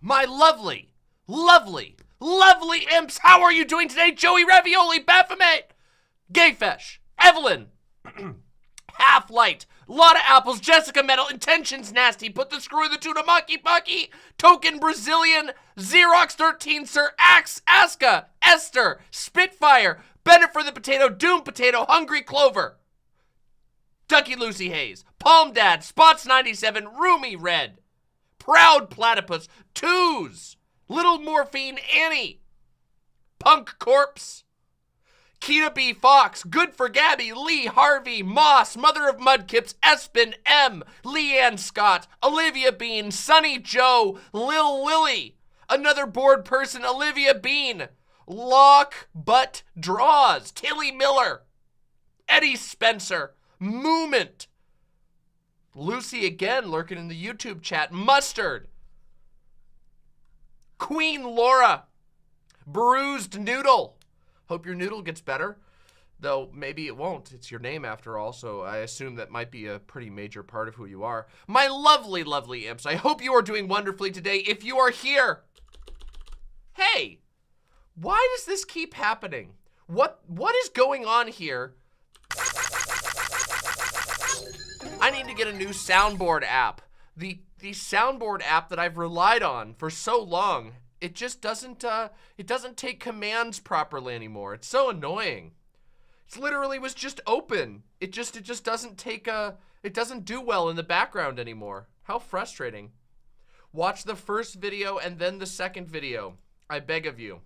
My lovely, lovely, lovely imps, how are you doing today? Joey Ravioli, Baphomet, Gayfesh, Evelyn, Half-Light, lot of apples, Jessica Metal, Intentions Nasty, Put the Screw in the Tuna, Mucky Bucky, Token Brazilian, Xerox 13, Sir Axe, Aska, Esther, Spitfire, Bennett for the Potato, Doom Potato, Hungry Clover, Ducky Lucy Hayes, Palm Dad, Spots 97, Roomy Red, Proud Platypus, Twos, Little Morphine Annie, Punk Corpse, Keita B. Fox, Good for Gabby, Lee Harvey, Moss, Mother of Mudkips, Espen M, Leanne Scott, Olivia Bean, Sunny Joe, Lil Lily, Another Bored Person, Olivia Bean, Lock Butt Draws, Tilly Miller, Eddie Spencer, Movement, Lucy again lurking in the YouTube chat, Mustard, Queen Laura, Bruised Noodle. Hope your noodle gets better, though maybe it won't. It's your name after all, so I assume that might be a pretty major part of who you are. My lovely, lovely imps, I hope you are doing wonderfully today. If you are here, hey, why does this keep happening? What is going on here? I need to get a new soundboard app. The soundboard app that I've relied on for so long, it just doesn't take commands properly anymore. It's so annoying. It literally was just open. It just doesn't take it doesn't do well in the background anymore. How frustrating. Watch the first video and then the second video. I beg of you.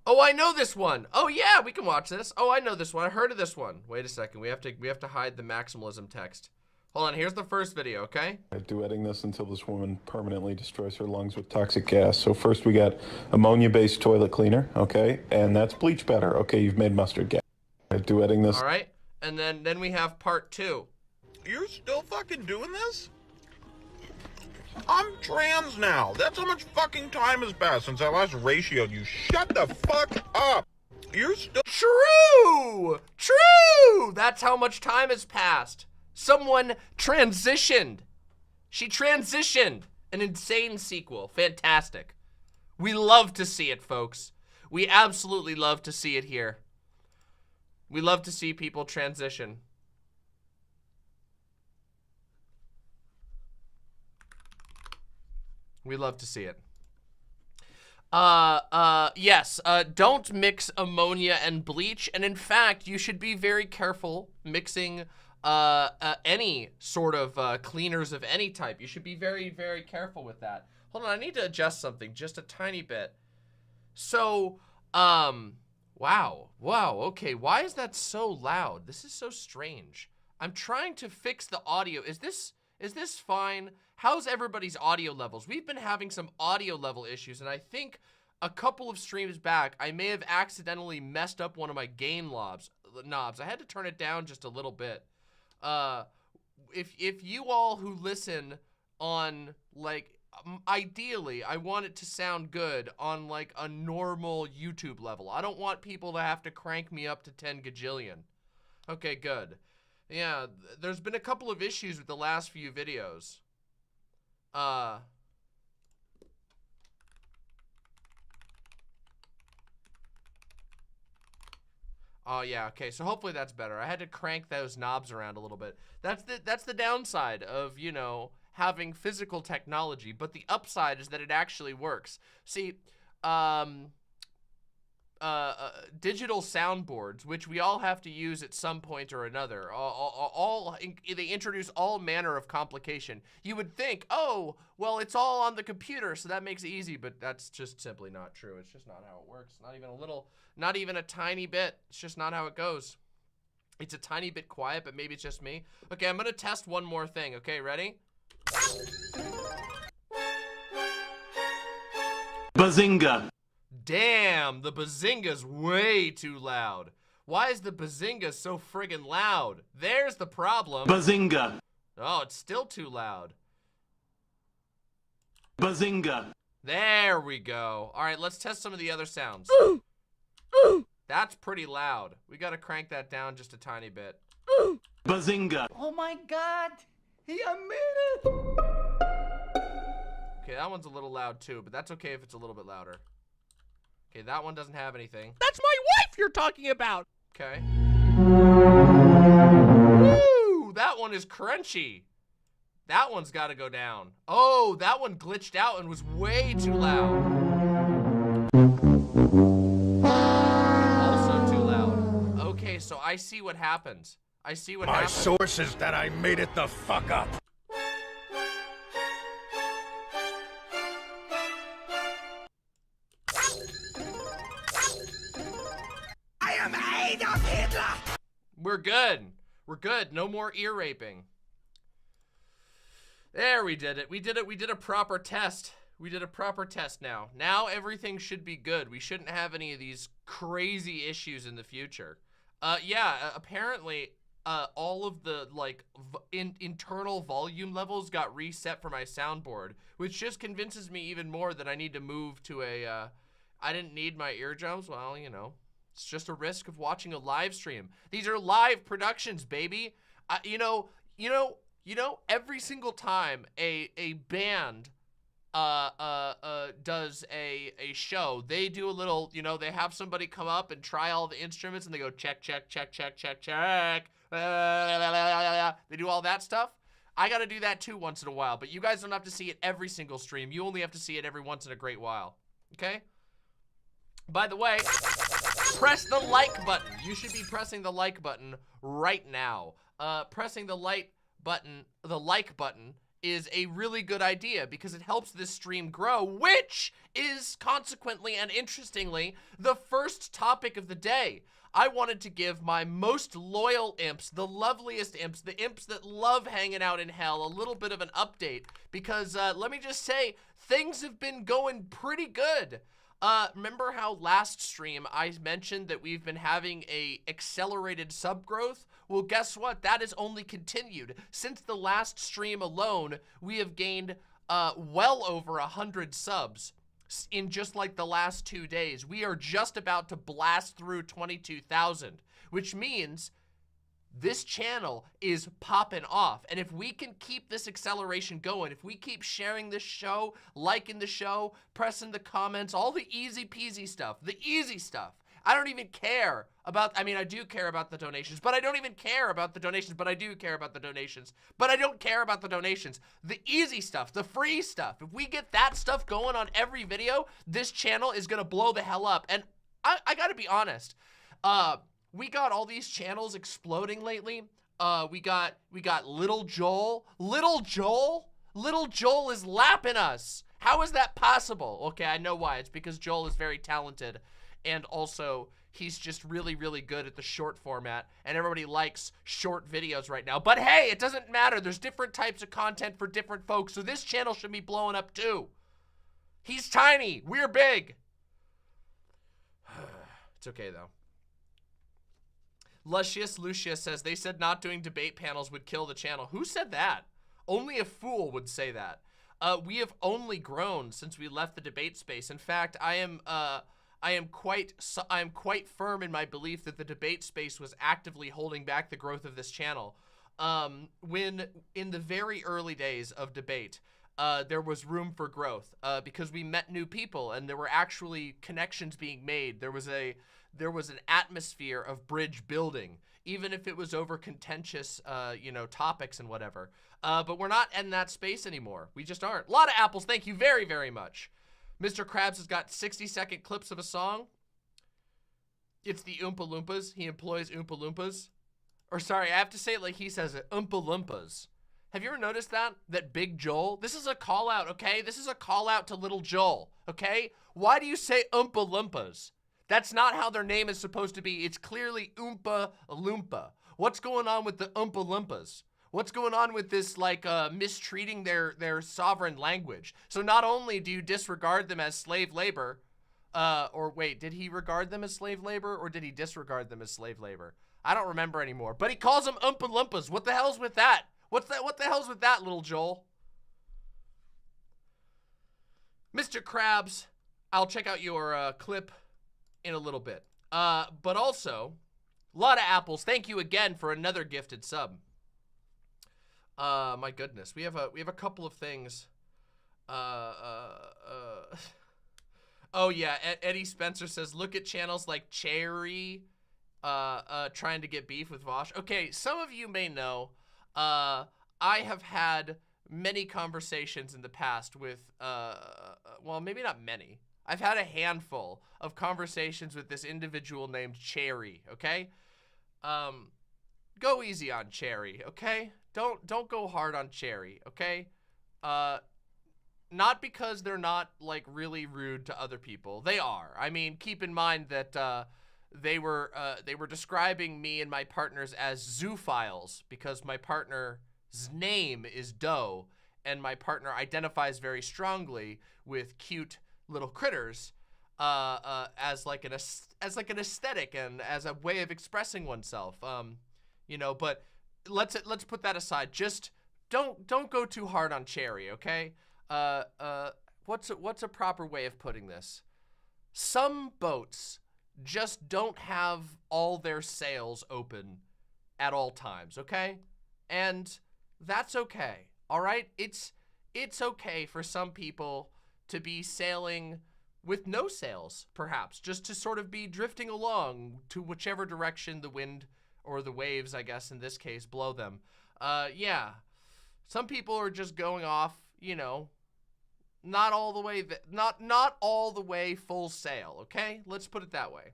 Oh, I know this one. Oh yeah, we can watch this. Oh, I know this one. I heard of this one. Wait a second. We have to hide the maximalism text. Hold on. Here's the first video, okay? Duetting this until this woman permanently destroys her lungs with toxic gas. So first we got ammonia-based toilet cleaner, okay? And that's bleach batter. Okay, you've made mustard gas. Duetting this. All right. And then we have part 2. You're still fucking doing this? I'm trans now. That's how much fucking time has passed since I last ratioed you. Shut the fuck up. You're still— True! True! That's how much time has passed. Someone transitioned. She transitioned. An insane sequel. Fantastic. We love to see it, folks. We absolutely love to see it here. We love to see people transition. We love to see it. Yes, don't mix ammonia and bleach. And in fact, you should be very careful mixing any sort of cleaners of any type. You should be very, very careful with that. Hold on, I need to adjust something just a tiny bit. So, wow, okay. Why is that so loud? This is so strange. I'm trying to fix the audio. Is this fine? How's everybody's audio levels? We've been having some audio level issues, and I think a couple of streams back, I may have accidentally messed up one of my gain knobs. I had to turn it down just a little bit. If you all who listen on, like, ideally, I want it to sound good on, like, a normal YouTube level. I don't want people to have to crank me up to 10 gajillion. Okay, good. Yeah, there's been a couple of issues with the last few videos. Oh yeah, okay, so hopefully that's better. I had to crank those knobs around a little bit. That's the downside of, you know, having physical technology, but the upside is that it actually works. See, digital soundboards, which we all have to use at some point or another, they introduce all manner of complication. You would think, oh, well, it's all on the computer, so that makes it easy, but that's just simply not true. It's just not how it works. Not even a little, not even a tiny bit. It's just not how it goes. It's a tiny bit quiet, but maybe it's just me. Okay, I'm gonna test one more thing. Okay, ready? Bazinga. Damn, the bazinga's way too loud. Why is the bazinga so friggin' loud? There's the problem. Bazinga. Oh, it's still too loud. Bazinga. There we go. All right, let's test some of the other sounds. That's pretty loud. We gotta crank that down just a tiny bit. Bazinga. Oh my God, I made it! Okay, that one's a little loud too, but that's okay if it's a little bit louder. Okay, that one doesn't have anything. That's my wife you're talking about! Okay. Woo! That one is crunchy. That one's gotta go down. Oh, that one glitched out and was way too loud. Also too loud. Okay, so I see what happens. I see what happens. My source is that I made it the fuck up. I am Adolf Hitler! We're good. We're good. No more ear raping. There, we did it. We did it. We did a proper test. We did a proper test now. Now everything should be good. We shouldn't have any of these crazy issues in the future. Yeah, apparently all of the like internal volume levels got reset for my soundboard, which just convinces me even more that I need to move to a, I didn't need my eardrums. Well, you know, it's just a risk of watching a live stream. These are live productions, baby. You know, every single time a band does a show, they do a little, you know, they have somebody come up and try all the instruments and they go check, check, check, check, check, check. They do all that stuff. I gotta do that too once in a while, but you guys don't have to see it every single stream. You only have to see it every once in a great while, okay? By the way, press the like button. You should be pressing the like button right now. Pressing the like button is a really good idea because it helps this stream grow, which is consequently and interestingly the first topic of the day. I wanted to give my most loyal imps, the loveliest imps, the imps that love hanging out in hell, a little bit of an update because let me just say, things have been going pretty good. Remember how last stream I mentioned that we've been having a accelerated sub growth? Well, guess what? That has only continued. Since the last stream alone, we have gained well over 100 subs in just like the last 2 days. We are just about to blast through 22,000, which means this channel is popping off. And if we can keep this acceleration going, if we keep sharing this show, liking the show, pressing the comments, all the easy peasy stuff, the easy stuff. I don't even care about, I mean, I do care about the donations, but I don't even care about the donations, but I do care about the donations, but I don't care about the donations. The easy stuff, the free stuff. If we get that stuff going on every video, this channel is gonna blow the hell up. And I gotta be honest, we got all these channels exploding lately. We got Little Joel. Little Joel is lapping us. How is that possible? Okay, I know why. It's because Joel is very talented. And also, he's just really, really good at the short format. And everybody likes short videos right now. But hey, it doesn't matter. There's different types of content for different folks. So this channel should be blowing up too. He's tiny. We're big. It's okay though. Lucius says, they said not doing debate panels would kill the channel. Who said that? Only a fool would say that. We have only grown since we left the debate space. In fact, I am quite firm in my belief that the debate space was actively holding back the growth of this channel. When in the very early days of debate, there was room for growth because we met new people and there were actually connections being made. There was an atmosphere of bridge building, even if it was over contentious, you know, topics and whatever. But we're not in that space anymore. We just aren't. A lot of apples. Thank you very, very much. Mr. Krabs has got 60-second clips of a song. It's the Oompa Loompas. He employs Oompa Loompas. Or sorry, I have to say it like he says it, Oompa Loompas. Have you ever noticed that? That Big Joel? This is a call out, okay? This is a call out to Little Joel, okay? Why do you say Oompa Loompas? That's not how their name is supposed to be. It's clearly Oompa Loompa. What's going on with the Oompa Loompas? What's going on with this, like, mistreating their sovereign language? So not only do you disregard them as slave labor, or wait, did he regard them as slave labor, or did he disregard them as slave labor? I don't remember anymore. But he calls them Oompa Loompas. What the hell's with that? What the hell's with that, Little Joel? Mr. Krabs, I'll check out your clip in a little bit. But also, a lot of apples. Thank you again for another gifted sub. My goodness, we have a couple of things. Oh yeah, Eddie Spencer says, look at channels like Cherry, trying to get beef with Vosh. Okay, some of you may know, I have had many conversations in the past with, well, maybe not many. I've had a handful of conversations with this individual named Cherry, okay? Go easy on Cherry, okay? Don't go hard on Cherry, okay? Not because they're not, like, really rude to other people. They are. I mean, keep in mind that, they were describing me and my partners as zoophiles because my partner's name is Doe, and my partner identifies very strongly with cute little critters, as like an aesthetic and as a way of expressing oneself. You know, but let's put that aside. Just don't go too hard on Cherry, okay? What's a proper way of putting this? Some boats just don't have all their sails open at all times, okay? And that's okay, all right? It's okay for some people to be sailing with no sails, perhaps, just to sort of be drifting along to whichever direction the wind or the waves, I guess in this case, blow them. Yeah, some people are just going off, you know, not all the way, not all the way full sail, okay? Let's put it that way.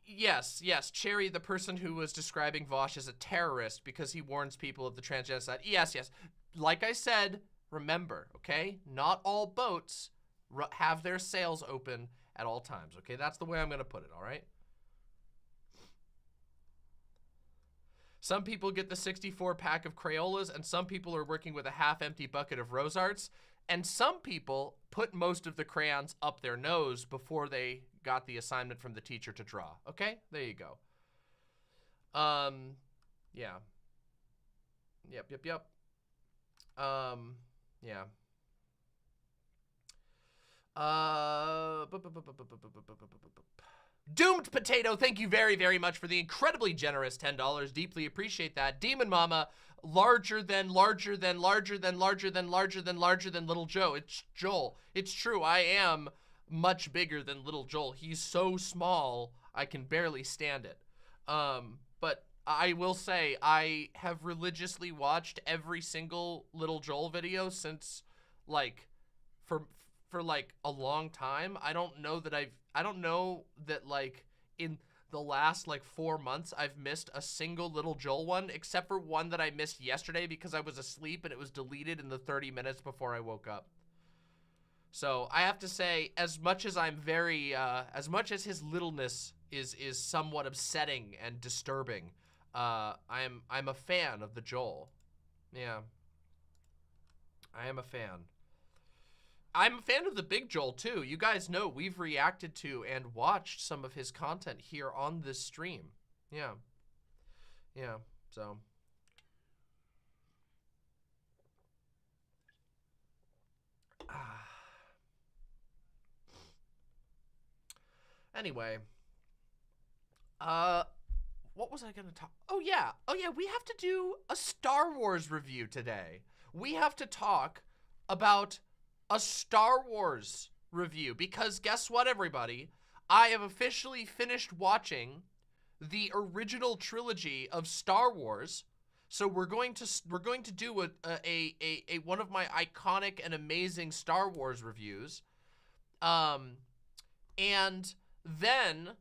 Yes, Cherry, the person who was describing Vosh as a terrorist because he warns people of the transgenocide. Yes. Like I said, remember, okay? Not all boats have their sails open at all times, okay? That's the way I'm going to put it, all right? Some people get the 64 pack of Crayolas, and some people are working with a half-empty bucket of Rose Arts, and some people put most of the crayons up their nose before they got the assignment from the teacher to draw. Okay? There you go. Yeah. Yep. Yeah. Doomed Potato, thank you very, very much for the incredibly generous $10. Deeply appreciate that. Demon Mama, larger than Little Joe. It's Joel. It's true. I am much bigger than Little Joel. He's so small, I can barely stand it. But I will say, I have religiously watched every single Little Joel video since, like, for like a long time. I don't know that like in the last like 4 months I've missed a single Little Joel one, except for one that I missed yesterday because I was asleep and it was deleted in the 30 minutes before I woke up. So I have to say, as much as I'm very, as much as his littleness is somewhat upsetting and disturbing, I'm a fan of the Joel. Yeah. I am a fan. I'm a fan of the Big Joel, too. You guys know we've reacted to and watched some of his content here on this stream. Yeah. Yeah, so. Anyway. What was I gonna talk? Oh, yeah, we have to do a Star Wars review today. We have to talk about a Star Wars review, because guess what, everybody? I have officially finished watching the original trilogy of Star Wars. So we're going to do a one of my iconic and amazing Star Wars reviews. And then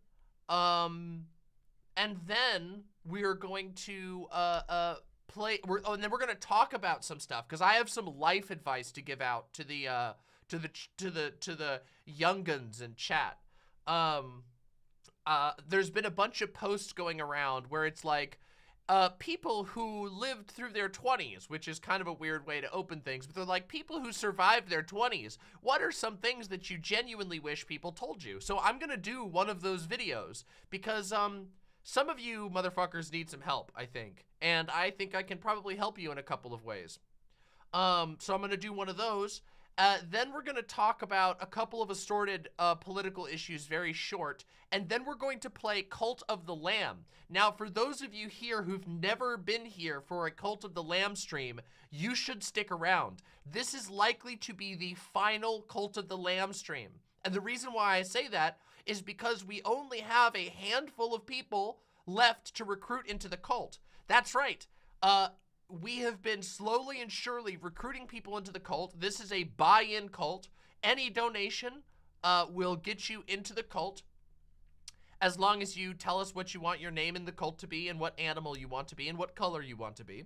we're going to and then we're going to talk about some stuff, because I have some life advice to give out to the younguns in chat. There's been a bunch of posts going around where it's like, people who lived through their 20s, which is kind of a weird way to open things, but they're like, people who survived their 20s, what are some things that you genuinely wish people told you? So I'm going to do one of those videos, because some of you motherfuckers need some help, I think. And I think I can probably help you in a couple of ways. So I'm going to do one of those. Then we're going to talk about a couple of assorted political issues very short, and then we're going to play Cult of the Lamb. Now, for those of you here who've never been here for a Cult of the Lamb stream, you should stick around. This is likely to be the final Cult of the Lamb stream. And the reason why I say that is because we only have a handful of people left to recruit into the cult. That's right. We have been slowly and surely recruiting people into the cult. This is a buy-in cult. Any donation will get you into the cult, as long as you tell us what you want your name in the cult to be and what animal you want to be and what color you want to be.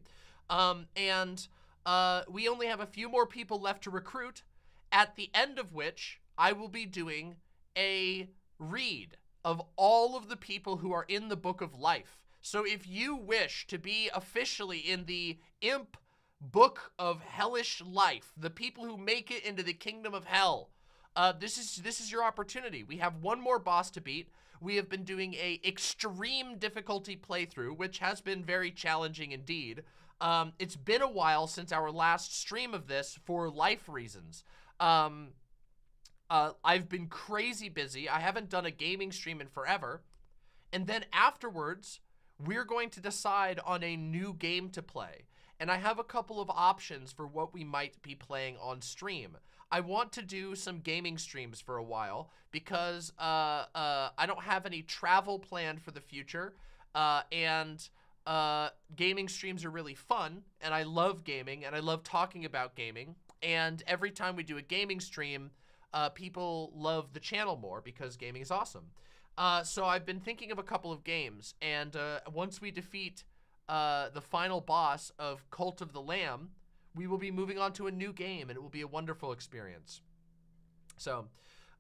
We only have a few more people left to recruit, at the end of which I will be doing a read of all of the people who are in the Book of Life. So if you wish to be officially in the Imp Book of Hellish Life, the people who make it into the Kingdom of Hell, this is your opportunity. We have one more boss to beat. We have been doing a extreme difficulty playthrough, which has been very challenging indeed. It's been a while since our last stream of this for life reasons. I've been crazy busy. I haven't done a gaming stream in forever. And then afterwards, we're going to decide on a new game to play. And I have a couple of options for what we might be playing on stream. I want to do some gaming streams for a while because I don't have any travel planned for the future. Gaming streams are really fun, and I love gaming, and I love talking about gaming. And every time we do a gaming stream, people love the channel more because gaming is awesome. So I've been thinking of a couple of games, and once we defeat the final boss of Cult of the Lamb, we will be moving on to a new game, and it will be a wonderful experience. So,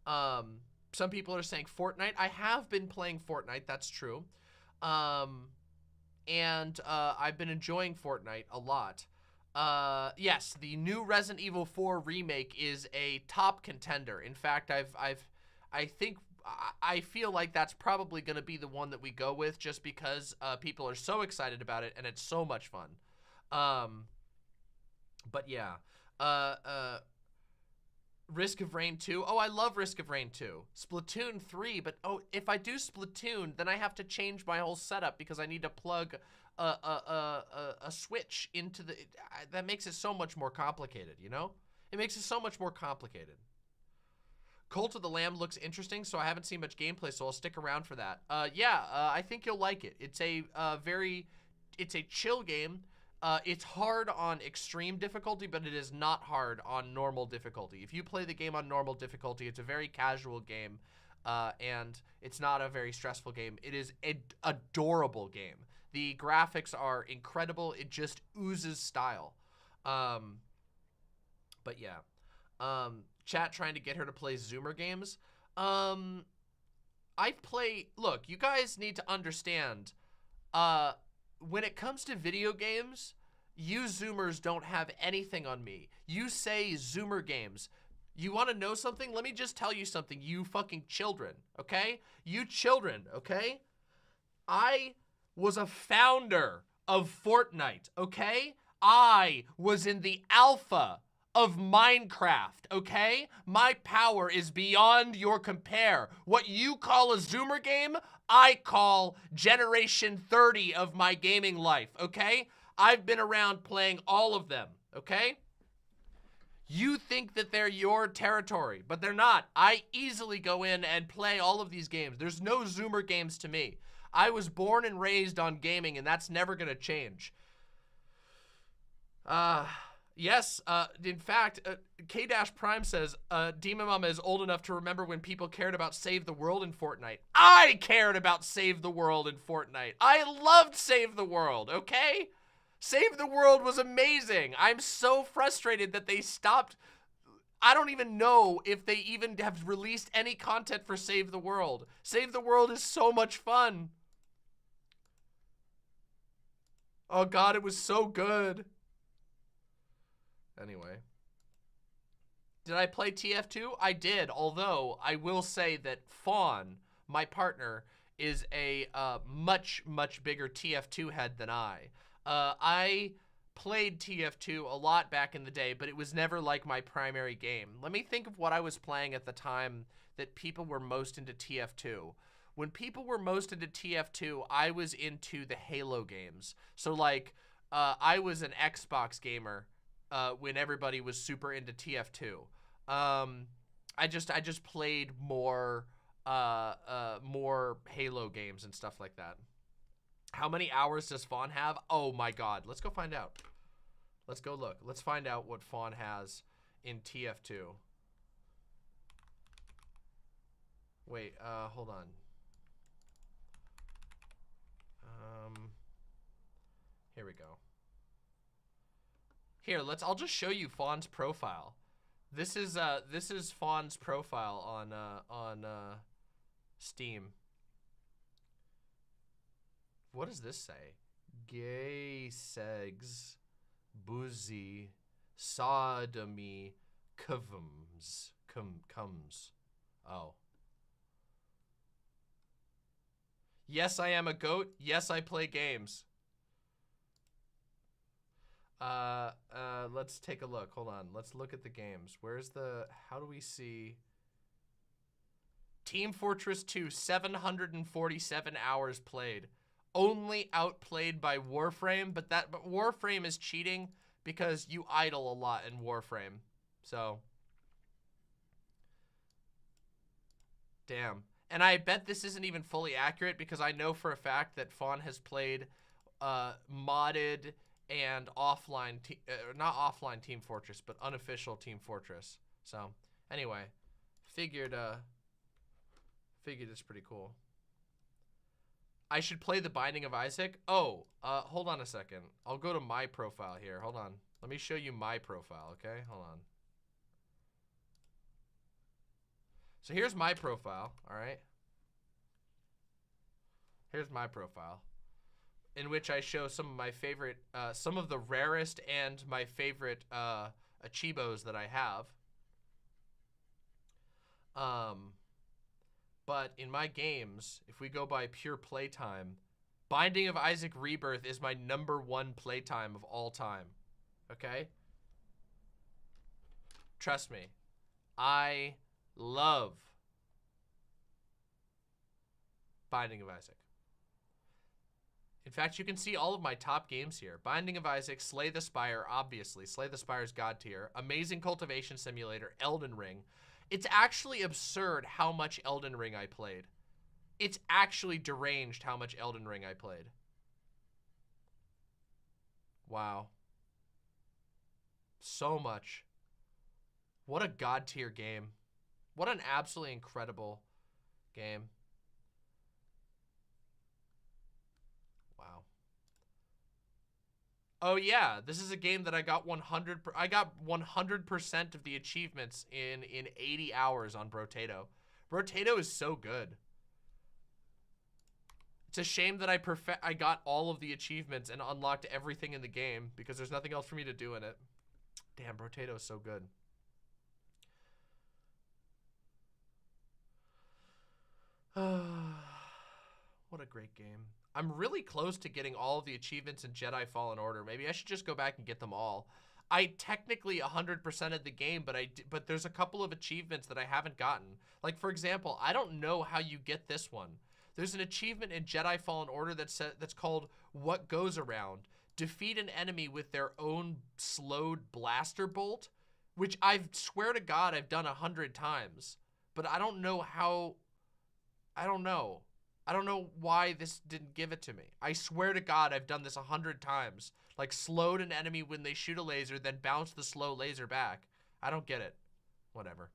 some people are saying Fortnite. I have been playing Fortnite, that's true. I've been enjoying Fortnite a lot. Yes, the new Resident Evil 4 remake is a top contender. In fact, I feel like that's probably going to be the one that we go with just because people are so excited about it and it's so much fun. But yeah, Risk of Rain 2. Oh, I love Risk of Rain 2. Splatoon 3, but oh, if I do Splatoon, then I have to change my whole setup because I need to plug a switch into the... That makes it so much more complicated, you know? It makes it so much more complicated. Cult of the Lamb looks interesting, so I haven't seen much gameplay, so I'll stick around for that. I think you'll like it. It's a it's a chill game. It's hard on extreme difficulty, but it is not hard on normal difficulty. If you play the game on normal difficulty, it's a very casual game, and it's not a very stressful game. It is an adorable game. The graphics are incredible. It just oozes style. But yeah. Chat trying to get her to play Zoomer games. Look, you guys need to understand, when it comes to video games, you Zoomers don't have anything on me. You say Zoomer games. You want to know something? Let me just tell you something, you fucking children, okay? You children, okay? I was a founder of Fortnite, okay? I was in the alpha of Minecraft, okay? My power is beyond your compare. What you call a Zoomer game, I call Generation 30 of my gaming life, okay? I've been around playing all of them, okay? You think that they're your territory, but they're not. I easily go in and play all of these games. There's no Zoomer games to me. I was born and raised on gaming, and that's never gonna change. Yes, in fact, K-Prime says, Demon Mama is old enough to remember when people cared about Save the World in Fortnite. I cared about Save the World in Fortnite. I loved Save the World, okay? Save the World was amazing. I'm so frustrated that they stopped. I don't even know if they even have released any content for Save the World. Save the World is so much fun. Oh God, it was so good. Anyway. Did I play TF2? I did, although I will say that Fawn, my partner, is a much, much bigger TF2 head than I. I played TF2 a lot back in the day, but it was never like my primary game. Let me think of what I was playing at the time that people were most into TF2. When people were most into TF2, I was into the Halo games. So like, I was an Xbox gamer when everybody was super into TF2. I just played more Halo games and stuff like that. How many hours does Fawn have? Oh my god. Let's go find out. Let's go look. Let's find out what Fawn has in TF2. Wait, hold on. Here we go. Here, I'll just show you Fawn's profile. This is Fawn's profile on Steam. What does this say? Gay segs, boozy, sodomy, comes. Oh. Yes, I am a goat. Yes, I play games. Let's take a look. Hold on. Let's look at the games. How do we see? Team Fortress 2, 747 hours played. Only outplayed by Warframe, but Warframe is cheating because you idle a lot in Warframe. So, damn. And I bet this isn't even fully accurate because I know for a fact that Fawn has played modded and offline, not offline Team Fortress, but unofficial Team Fortress. So, anyway, figured it's pretty cool. I should play The Binding of Isaac. Oh, hold on a second. I'll go to my profile here. Hold on. Let me show you my profile, okay? Hold on. So here's my profile, all right? Here's my profile, in which I show some of my favorite, some of the rarest and my favorite Achievos that I have. But in my games, if we go by pure playtime, Binding of Isaac Rebirth is my #1 playtime of all time. Okay? Trust me. I love Binding of Isaac. In fact, you can see all of my top games here. Binding of Isaac, Slay the Spire, obviously. Slay the Spire's God tier. Amazing Cultivation Simulator, Elden Ring. It's actually absurd how much Elden Ring I played. It's actually deranged how much Elden Ring I played. Wow. So much. What a God tier game. What an absolutely incredible game. Wow. Oh yeah, this is a game that I got 100% of the achievements in 80 hours on Brotato. Brotato is so good. It's a shame that I got all of the achievements and unlocked everything in the game because there's nothing else for me to do in it. Damn, Brotato is so good. What a great game. I'm really close to getting all of the achievements in Jedi Fallen Order. Maybe I should just go back and get them all. I technically 100% of the game, but there's a couple of achievements that I haven't gotten. Like, for example, I don't know how you get this one. There's an achievement in Jedi Fallen Order that's called What Goes Around. Defeat an enemy with their own slowed blaster bolt, which I swear to God I've done 100 times. But I don't know how... I don't know why this didn't give it to me. I swear to God I've done this 100 times. Like, slowed an enemy when they shoot a laser, then bounce the slow laser back. I don't get it. Whatever.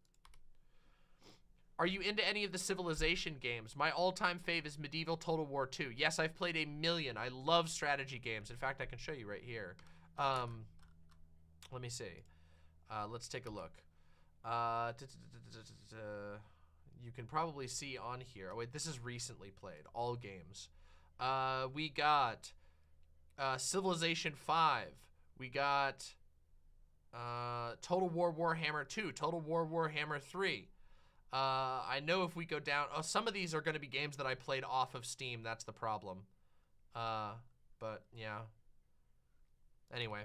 Are you into any of the Civilization games? My all-time fave is Medieval Total War 2. Yes, I've played a million. I love strategy games. In fact, I can show you right here. Let me see. Let's take a look. You can probably see on here. Oh, wait, this is recently played. All games. We got Civilization 5. We got Total War Warhammer 2. Total War Warhammer 3. I know if we go down... Oh, some of these are going to be games that I played off of Steam. That's the problem. But, yeah. Anyway.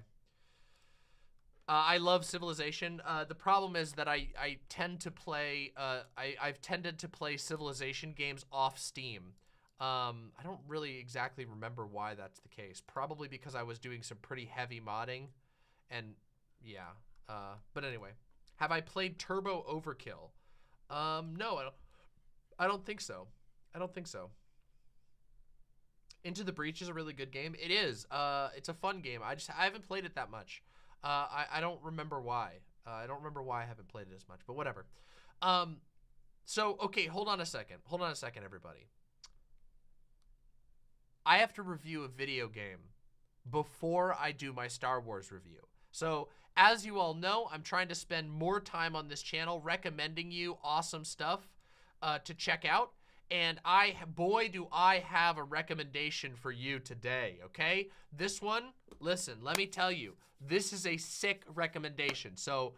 I love Civilization. The problem is that I tend to play, I've tended to play Civilization games off Steam. I don't really exactly remember why that's the case. Probably because I was doing some pretty heavy modding, and yeah. But anyway, have I played Turbo Overkill? No, I don't think so. I don't think so. Into the Breach is a really good game. It is. It's a fun game. I haven't played it that much. I don't remember why. I don't remember why I haven't played it as much, but whatever. So, okay, hold on a second. Hold on a second, everybody. I have to review a video game before I do my Star Wars review. So, as you all know, I'm trying to spend more time on this channel recommending you awesome stuff to check out. And boy, do I have a recommendation for you today, okay? This one, listen, let me tell you, this is a sick recommendation. So,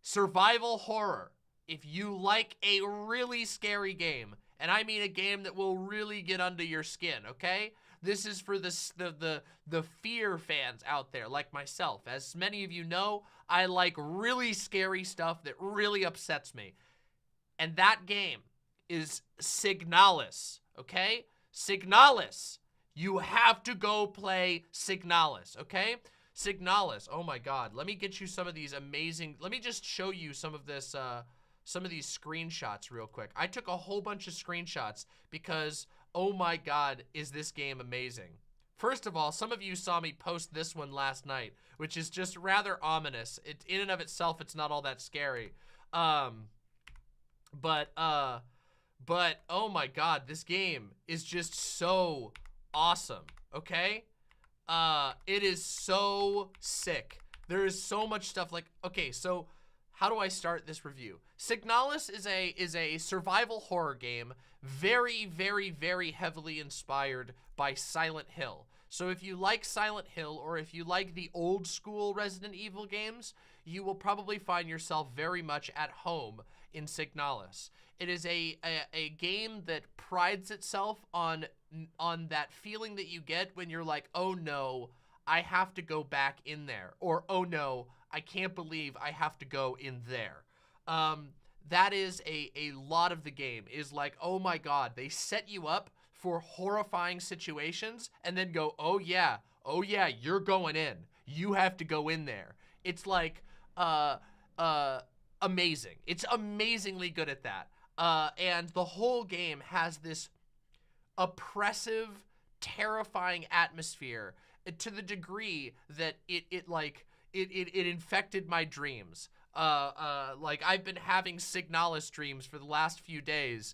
survival horror. If you like a really scary game, and I mean a game that will really get under your skin, okay? This is for the fear fans out there, like myself. As many of you know, I like really scary stuff that really upsets me. And that game is Signalis, okay? Signalis. You have to go play Signalis, okay? Signalis. Oh my God. Let me get you some of these amazing. Let me just show you some of this. Some of these screenshots real quick. I took a whole bunch of screenshots because, oh my God, is this game amazing. First of all, some of you saw me post this one last night, which is just rather ominous. It, in and of itself, it's not all that scary. But oh my God, this game is just so awesome, okay? It is so sick. There is so much stuff like, okay, so how do I start this review? Signalis is a survival horror game, very, very, very heavily inspired by Silent Hill. So if you like Silent Hill, or if you like the old school Resident Evil games, you will probably find yourself very much at home in Signalis. It is a game that prides itself on that feeling that you get when you're like, oh no, I have to go back in there, or oh no, I can't believe I have to go in there. That is a lot of the game is like, oh my God, they set you up for horrifying situations and then go, oh yeah, you're going in. You have to go in there. It's like, amazing. It's amazingly good at that. And the whole game has this oppressive, terrifying atmosphere to the degree that it infected my dreams. Like I've been having Signalis dreams for the last few days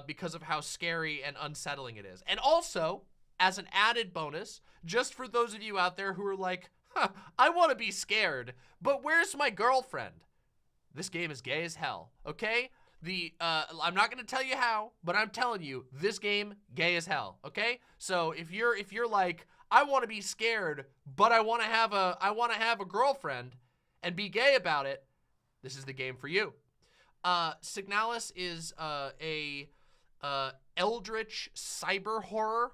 because of how scary and unsettling it is. And also, as an added bonus, just for those of you out there who are like, huh, I want to be scared, but where's my girlfriend? This game is gay as hell, okay? I'm not gonna tell you how, but I'm telling you, this game, gay as hell, okay? So if you're like, I want to be scared, but I want to have a girlfriend and be gay about it, this is the game for you. Signalis is a eldritch cyber horror,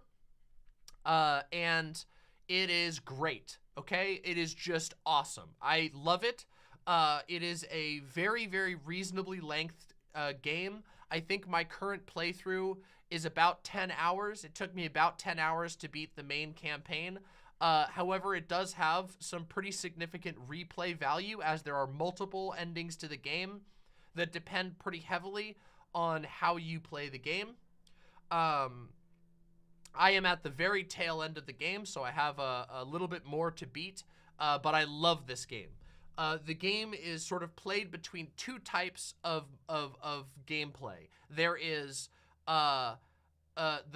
and it is great, okay? It is just awesome. I love it. It is a very, very reasonably lengthed game. I think my current playthrough is about 10 hours. It took me about 10 hours to beat the main campaign. However, it does have some pretty significant replay value, as there are multiple endings to the game that depend pretty heavily on how you play the game. I am at the very tail end of the game, so I have a little bit more to beat, but I love this game. The game is sort of played between two types of gameplay. There is the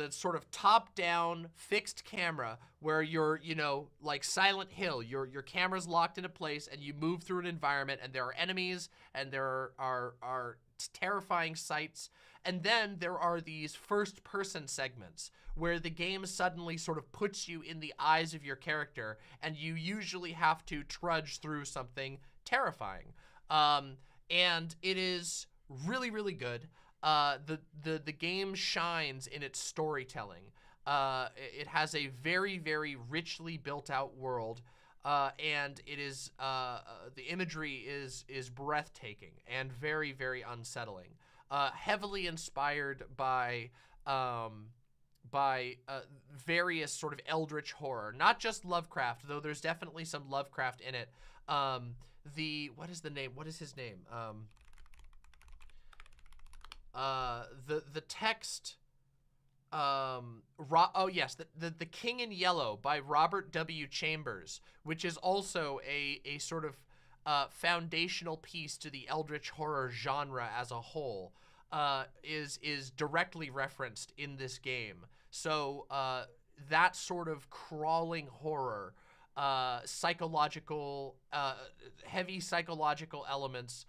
sort of top-down fixed camera where you're, you know, like Silent Hill, your camera's locked into place and you move through an environment and there are enemies and there are terrifying sights. And then there are these first-person segments where the game suddenly sort of puts you in the eyes of your character and you usually have to trudge through something terrifying. And it is really, really good. The game shines in its storytelling. It has a very, very richly built out world. and it is the imagery is breathtaking and very, very unsettling. Heavily inspired by various sort of eldritch horror, not just Lovecraft, though there's definitely some Lovecraft in it. What is the name? What is his name? The text. Oh yes, the King in Yellow by Robert W. Chambers, which is also a sort of foundational piece to the eldritch horror genre as a whole, is directly referenced in this game. So that sort of crawling horror, psychological, heavy psychological elements,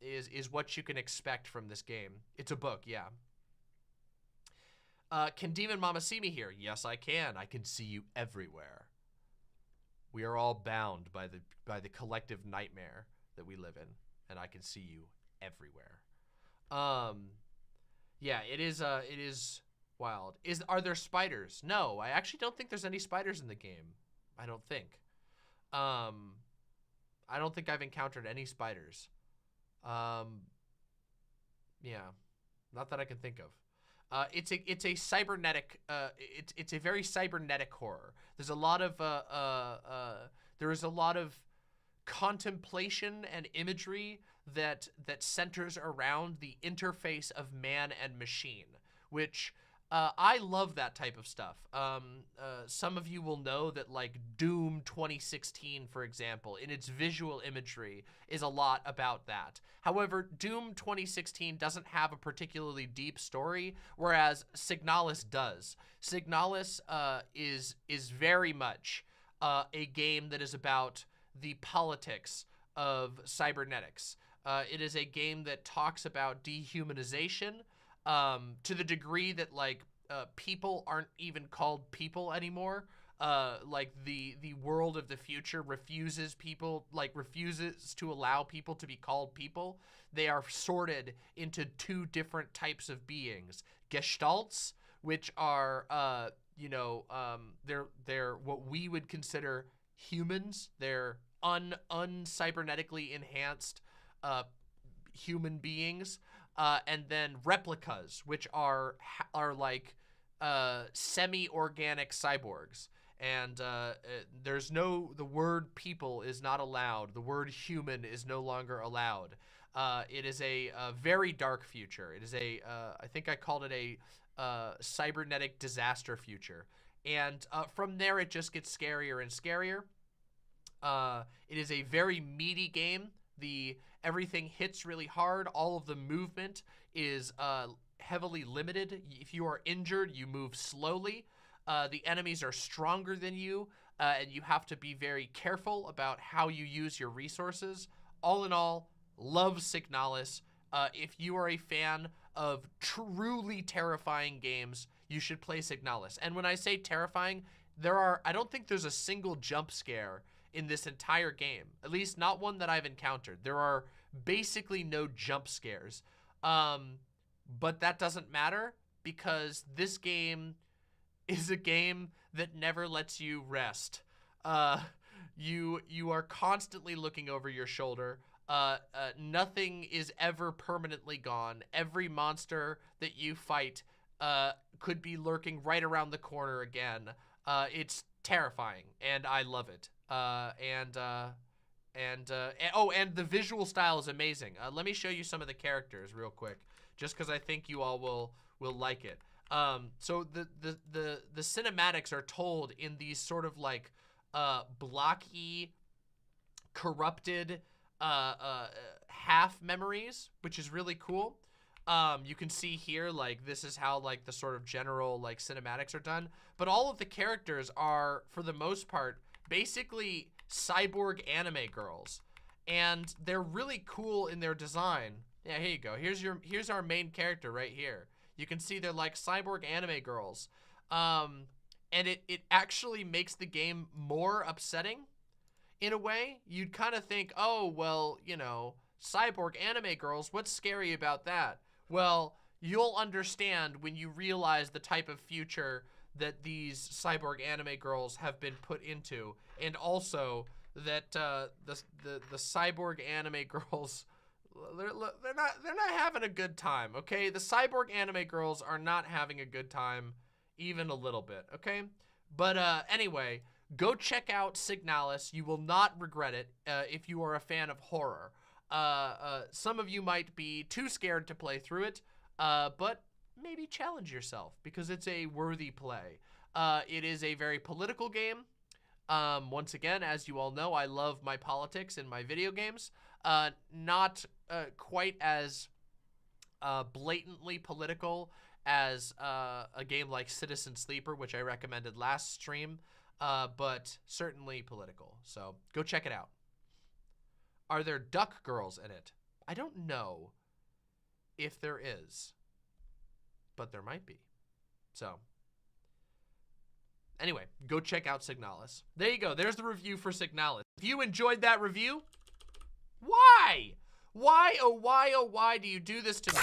is what you can expect from this game. It's a book, yeah. Can Demon Mama see me here? Yes, I can. I can see you everywhere. We are all bound by the collective nightmare that we live in, and I can see you everywhere. Yeah, it is wild. Are there spiders? No, I actually don't think there's any spiders in the game. I don't think. I don't think I've encountered any spiders. Yeah, not that I can think of. It's a cybernetic. It's a very cybernetic horror. There's a lot of there is a lot of contemplation and imagery that centers around the interface of man and machine, which I love that type of stuff. Some of you will know that, like, Doom 2016, for example, in its visual imagery is a lot about that. However, Doom 2016 doesn't have a particularly deep story, whereas Signalis does. Signalis is very much a game that is about the politics of cybernetics. It is a game that talks about dehumanization, to the degree that, like, people aren't even called people anymore. Like, the world of the future refuses to allow people to be called people. They are sorted into two different types of beings. Gestalts, which are, they're what we would consider humans. They're un-cybernetically enhanced human beings. And then replicas, which are like semi-organic cyborgs. And the word people is not allowed. The word human is no longer allowed. It is a very dark future. It is I think I called it a cybernetic disaster future. And from there, it just gets scarier and scarier. It is a very meaty game. Everything hits really hard. All of the movement is heavily limited. If you are injured, you move slowly. The enemies are stronger than you, and you have to be very careful about how you use your resources. All in all, love Signalis. If you are a fan of truly terrifying games, you should play Signalis. And when I say terrifying, I don't think there's a single jump scare in this entire game, at least not one that I've encountered. There are basically no jump scares, but that doesn't matter because this game is a game that never lets you rest. You are constantly looking over your shoulder. Nothing is ever permanently gone. Every monster that you fight could be lurking right around the corner again. It's terrifying, and I love it. And the visual style is amazing. Let me show you some of the characters real quick, just because I think you all will like it. So the cinematics are told in these sort of like blocky, corrupted half memories, which is really cool. You can see here, like, this is how, like, the sort of general, like, cinematics are done. But all of the characters are, for the most part, basically cyborg anime girls. And they're really cool in their design. Yeah, here you go. Here's our main character right here. You can see they're, like, cyborg anime girls. And it actually makes the game more upsetting. In a way, you'd kind of think, oh, well, you know, cyborg anime girls, what's scary about that? Well, you'll understand when you realize the type of future that these cyborg anime girls have been put into, and also that the cyborg anime girls, they're not having a good time, okay? The cyborg anime girls are not having a good time even a little bit, okay? But anyway, go check out Signalis. You will not regret it if you are a fan of horror. Some of you might be too scared to play through it, but maybe challenge yourself because it's a worthy play. It is a very political game. Once again, as you all know, I love my politics in my video games. Not quite as blatantly political as a game like Citizen Sleeper, which I recommended last stream, but certainly political. So go check it out. Are there duck girls in it? I don't know if there is, but there might be. So anyway, go check out Signalis. There you go. There's the review for Signalis. If you enjoyed that review, why? Why, oh why do you do this to me?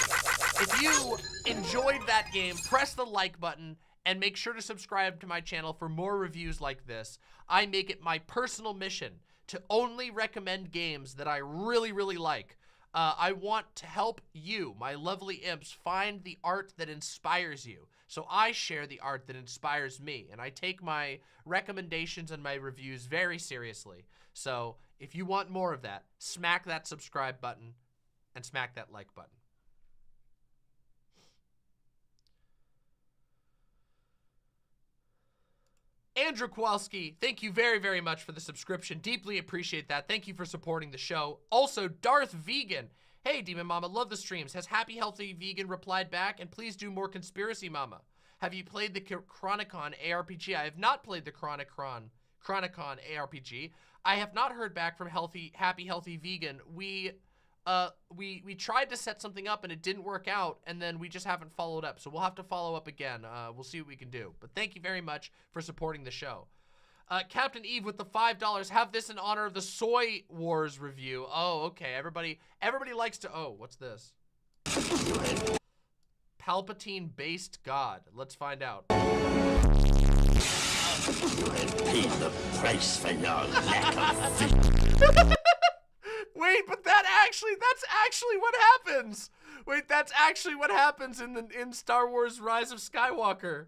If you enjoyed that game, press the like button and make sure to subscribe to my channel for more reviews like this. I make it my personal mission to only recommend games that I really, really like. I want to help you, my lovely imps, find the art that inspires you. So I share the art that inspires me, and I take my recommendations and my reviews very seriously. So if you want more of that, smack that subscribe button and smack that like button. Andrew Kowalski, thank you very, very much for the subscription. Deeply appreciate that. Thank you for supporting the show. Also, Darth Vegan. Hey, Demon Mama, love the streams. Has Happy Healthy Vegan replied back? And please do more Conspiracy Mama. Have you played the Chronicon ARPG? I have not played the Chronicon ARPG. I have not heard back from Happy Healthy Vegan. We tried to set something up and it didn't work out, and then we just haven't followed up. So we'll have to follow up again. We'll see what we can do. But thank you very much for supporting the show. Captain Eve with the $5. Have this in honor of the Soy Wars review. Oh, okay. Everybody likes to. Oh, what's this? Palpatine-based God. Let's find out. Pay the price for your lack of faith. Wait, but that's actually what happens. Wait, that's actually what happens in Star Wars Rise of Skywalker.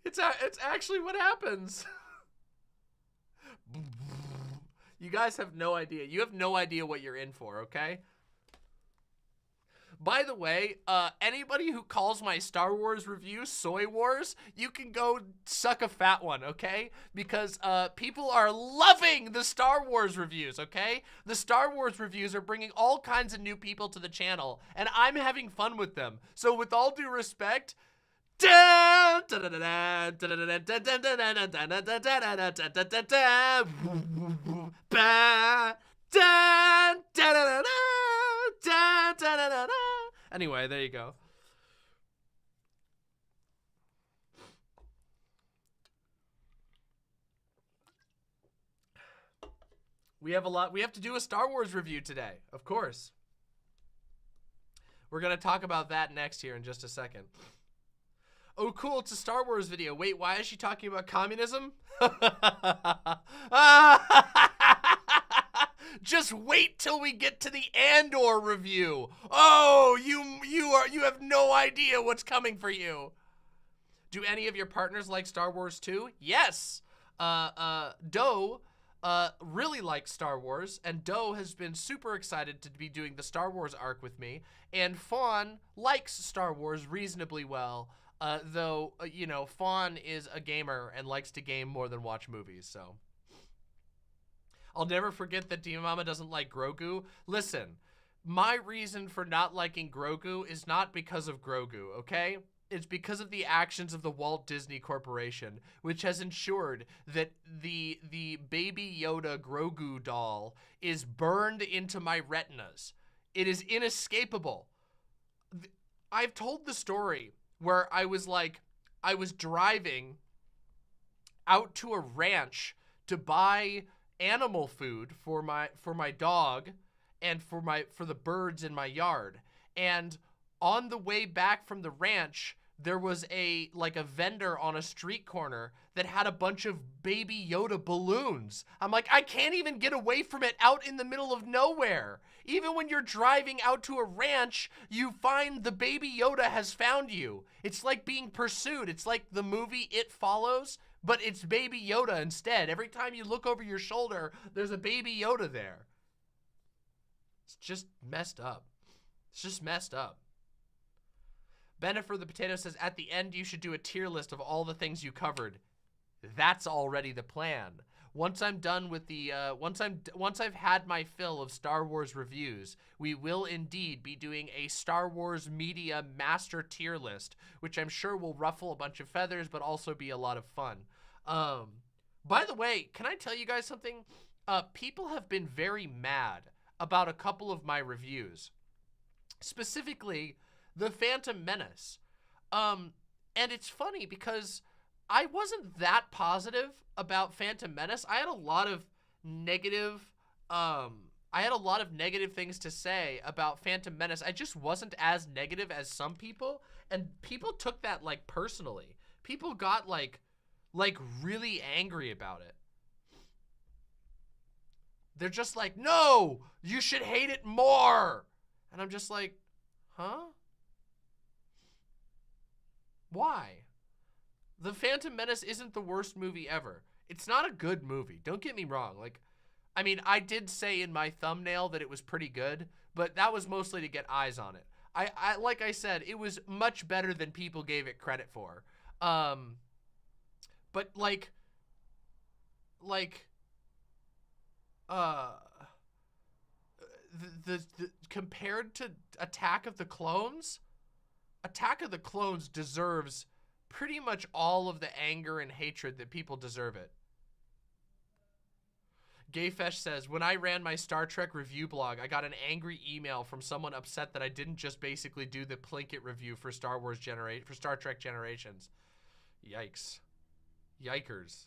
It's actually what happens. You guys have no idea. You have no idea what you're in for, okay? By the way, anybody who calls my Star Wars review Soy Wars, you can go suck a fat one, okay? Because people are loving the Star Wars reviews, okay? The Star Wars reviews are bringing all kinds of new people to the channel, and I'm having fun with them. So with all due respect, anyway, there you go. We have to do a Star Wars review today, of course. We're gonna talk about that next here in just a second. Oh, cool, it's a Star Wars video. Wait, why is she talking about communism? Just wait till we get to the Andor review. Oh, you have no idea what's coming for you. Do any of your partners like Star Wars too? Yes. Doe really likes Star Wars, and Doe has been super excited to be doing the Star Wars arc with me, and Fawn likes Star Wars reasonably well, though, you know, Fawn is a gamer and likes to game more than watch movies, so. I'll never forget that Demon Mama doesn't like Grogu. Listen, my reason for not liking Grogu is not because of Grogu, okay? It's because of the actions of the Walt Disney Corporation, which has ensured that the Baby Yoda Grogu doll is burned into my retinas. It is inescapable. I've told the story where I was driving out to a ranch to buy animal food for my dog and for the birds in my yard, and on the way back from the ranch there was a vendor on a street corner that had a bunch of Baby Yoda balloons. I'm like, I can't even get away from it out in the middle of nowhere. Even when you're driving out to a ranch, you find the Baby Yoda has found you. It's like being pursued. It's like the movie It Follows, but it's Baby Yoda instead. Every time you look over your shoulder, there's a Baby Yoda there. It's just messed up. It's just messed up. Bennifer the Potato says, at the end, you should do a tier list of all the things you covered. That's already the plan. Once I'm done with the, once I've had my fill of Star Wars reviews, we will indeed be doing a Star Wars media master tier list, which I'm sure will ruffle a bunch of feathers, but also be a lot of fun. By the way, can I tell you guys something? People have been very mad about a couple of my reviews. Specifically, The Phantom Menace. And it's funny because I wasn't that positive about Phantom Menace. I had a lot of negative things to say about Phantom Menace. I just wasn't as negative as some people, and people took that like personally. People got like really angry about it. They're just like, no, you should hate it more. And I'm just like, huh? Why? The Phantom Menace isn't the worst movie ever. It's not a good movie. Don't get me wrong. Like, I mean, I did say in my thumbnail that it was pretty good, but that was mostly to get eyes on it. I like I said, it was much better than people gave it credit for. But the compared to Attack of the Clones deserves pretty much all of the anger and hatred that people deserve it. Gayfesh says, when I ran my Star Trek review blog, I got an angry email from someone upset that I didn't just basically do the Plinkett review for Star Trek Generations. Yikes. Yikers.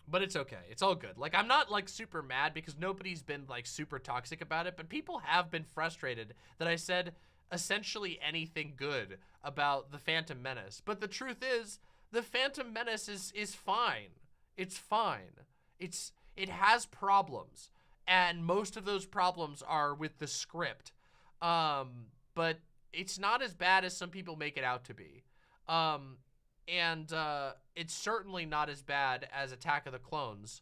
But it's okay. It's all good. Like, I'm not, like, super mad because nobody's been, like, super toxic about it, but people have been frustrated that I said essentially anything good about The Phantom Menace. But the truth is, The Phantom Menace is fine. It's fine. It has problems, and most of those problems are with the script. But it's not as bad as some people make it out to be. And it's certainly not as bad as Attack of the Clones.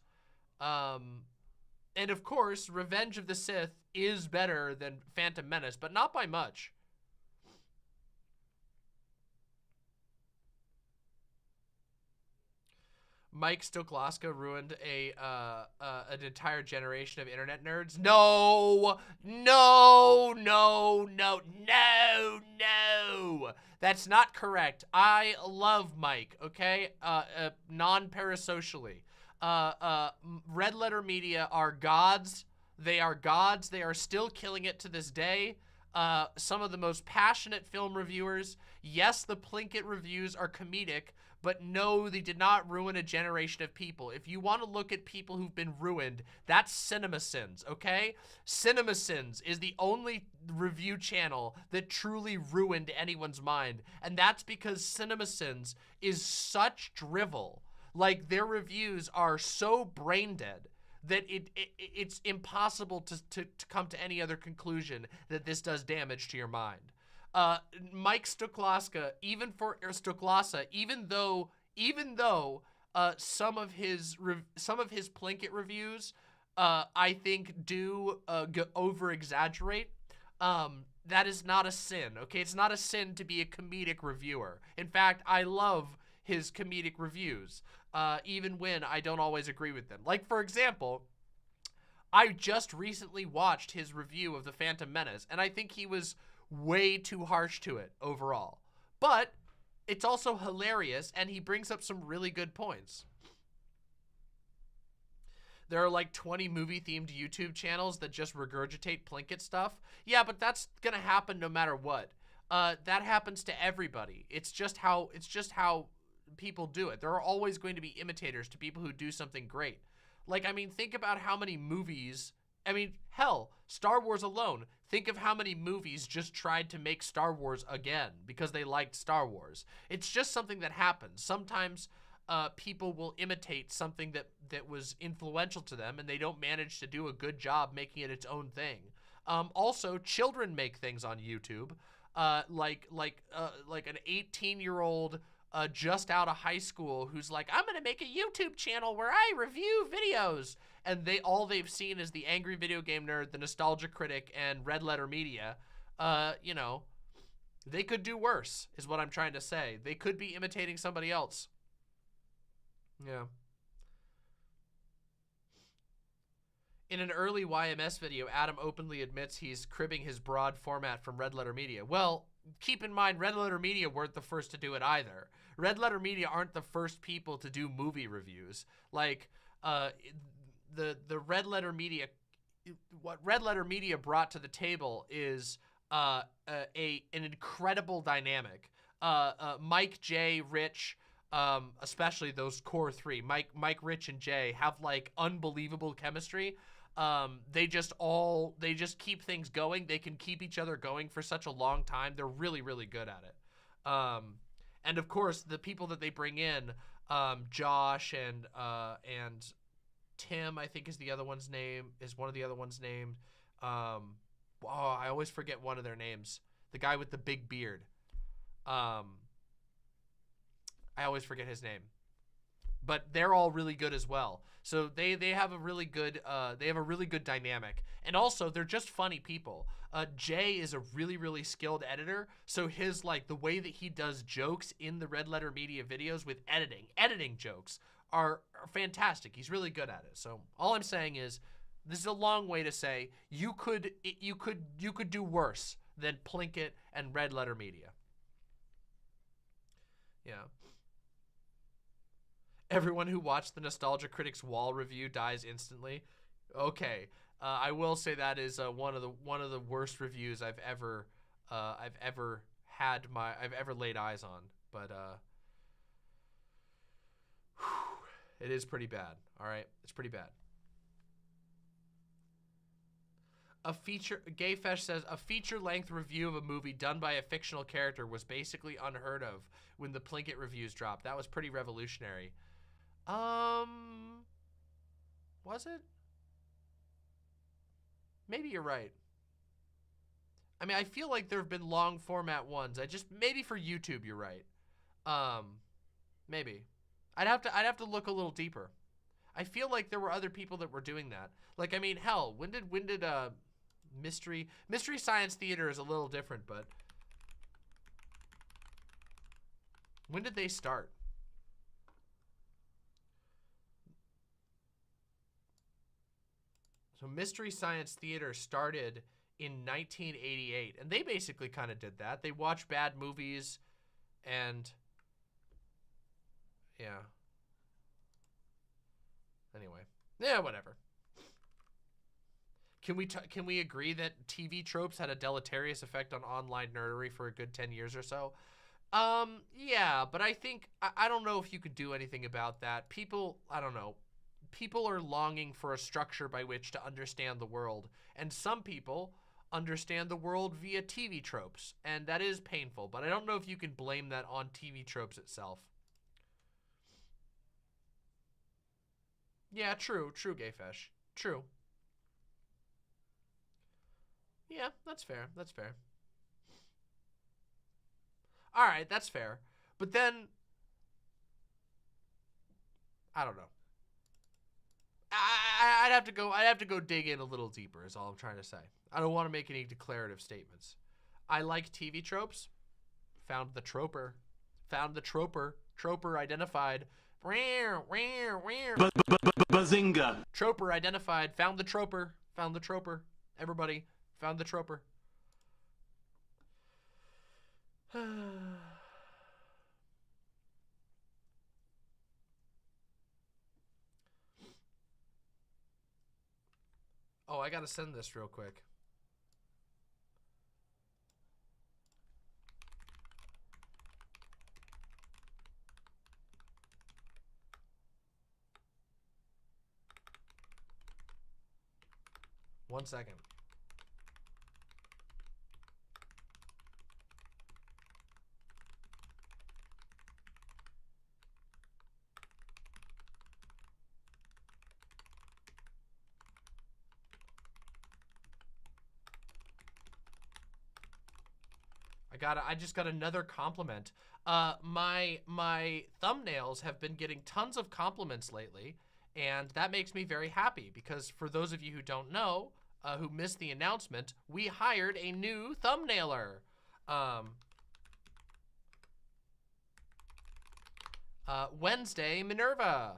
And of course, Revenge of the Sith is better than Phantom Menace, but not by much. Mike Stokloska ruined an entire generation of internet nerds. No, no, no, no, no, no. That's not correct. I love Mike, okay? Non-parasocially. Red Letter Media are gods. They are gods. They are still killing it to this day. Some of the most passionate film reviewers. Yes, the Plinkett reviews are comedic, but no, they did not ruin a generation of people. If you want to look at people who've been ruined, that's CinemaSins, okay? CinemaSins is the only review channel that truly ruined anyone's mind, and that's because CinemaSins is such drivel. Like, their reviews are so brain dead that it's impossible to come to any other conclusion that this does damage to your mind. Mike Stokloska, even though some of his Plinkett reviews I think do over exaggerate, that is not a sin, okay? It's not a sin to be a comedic reviewer. In fact, I love his comedic reviews, even when I don't always agree with them. Like, for example, I just recently watched his review of The Phantom Menace, and I think he was way too harsh to it overall. But it's also hilarious, and he brings up some really good points. There are like 20 movie-themed YouTube channels that just regurgitate Plinkett stuff. Yeah, but that's gonna happen no matter what. That happens to everybody. It's just how people do it. There are always going to be imitators to people who do something great. Like, I mean, think about how many movies I mean, hell, Star Wars alone. Think of how many movies just tried to make Star Wars again because they liked Star Wars. It's just something that happens. Sometimes people will imitate something that was influential to them, and they don't manage to do a good job making it its own thing. Also, children make things on YouTube, like an 18-year-old just out of high school who's like, I'm gonna make a YouTube channel where I review videos, and all they've seen is the Angry Video Game Nerd, the Nostalgia Critic, and Red Letter Media. You know, they could do worse, is what I'm trying to say. They could be imitating somebody else. Yeah. In an early YMS video, Adam openly admits he's cribbing his broad format from Red Letter Media. Well, keep in mind, Red Letter Media weren't the first to do it either. Red Letter Media aren't the first people to do movie reviews. Like, the Red Letter Media, what Red Letter Media brought to the table is an incredible dynamic. Mike, Jay, Rich, especially those core three, Mike, Rich, and Jay, have like unbelievable chemistry. They just keep things going. They can keep each other going for such a long time. They're really, really good at it. And of course, the people that they bring in, Josh and Tim, I think is one of the other ones named. I always forget one of their names. The guy with the big beard. I always forget his name. But they're all really good as well. So they have a really good dynamic. And also, they're just funny people. Jay is a really, really skilled editor. So his, like, the way that he does jokes in the Red Letter Media videos with editing jokes are fantastic. He's really good at it. So all I'm saying is, this is a long way to say you could do worse than Plinkett and Red Letter Media. Yeah. Everyone who watched the Nostalgia Critics Wall review dies instantly. Okay, I will say that is one of the worst reviews I've ever laid eyes on. But it is pretty bad. All right, it's pretty bad. Gayfesh says, a feature-length review of a movie done by a fictional character was basically unheard of when the Plinkett reviews dropped. That was pretty revolutionary. Was it? Maybe you're right. I mean, I feel like there have been long format ones. Maybe for YouTube, you're right. Maybe. I'd have to look a little deeper. I feel like there were other people that were doing that. Like, I mean, hell, when did Mystery Science Theater is a little different, but when did they start? So Mystery Science Theater started in 1988, and they basically kind of did that. They watched bad movies, and yeah. Anyway, yeah, whatever. Can we agree that TV tropes had a deleterious effect on online nerdery for a good 10 years or so? Yeah, but I think I don't know if you could do anything about that. People, I don't know. People are longing for a structure by which to understand the world, and some people understand the world via TV tropes, and that is painful, but I don't know if you can blame that on TV tropes itself. Yeah, true, Gayfesh. True. Yeah, that's fair. That's fair. All right, that's fair. But then, I don't know. I'd have to go dig in a little deeper is all I'm trying to say. I don't want to make any declarative statements. I like TV tropes. Found the troper. Troper identified. Bazinga. Troper identified. Found the troper. Everybody, found the troper. Oh, I gotta send this real quick. 1 second. I just got another compliment. My thumbnails have been getting tons of compliments lately, and that makes me very happy because for those of you who don't know, who missed the announcement, we hired a new thumbnailer. WednesdayMinerva.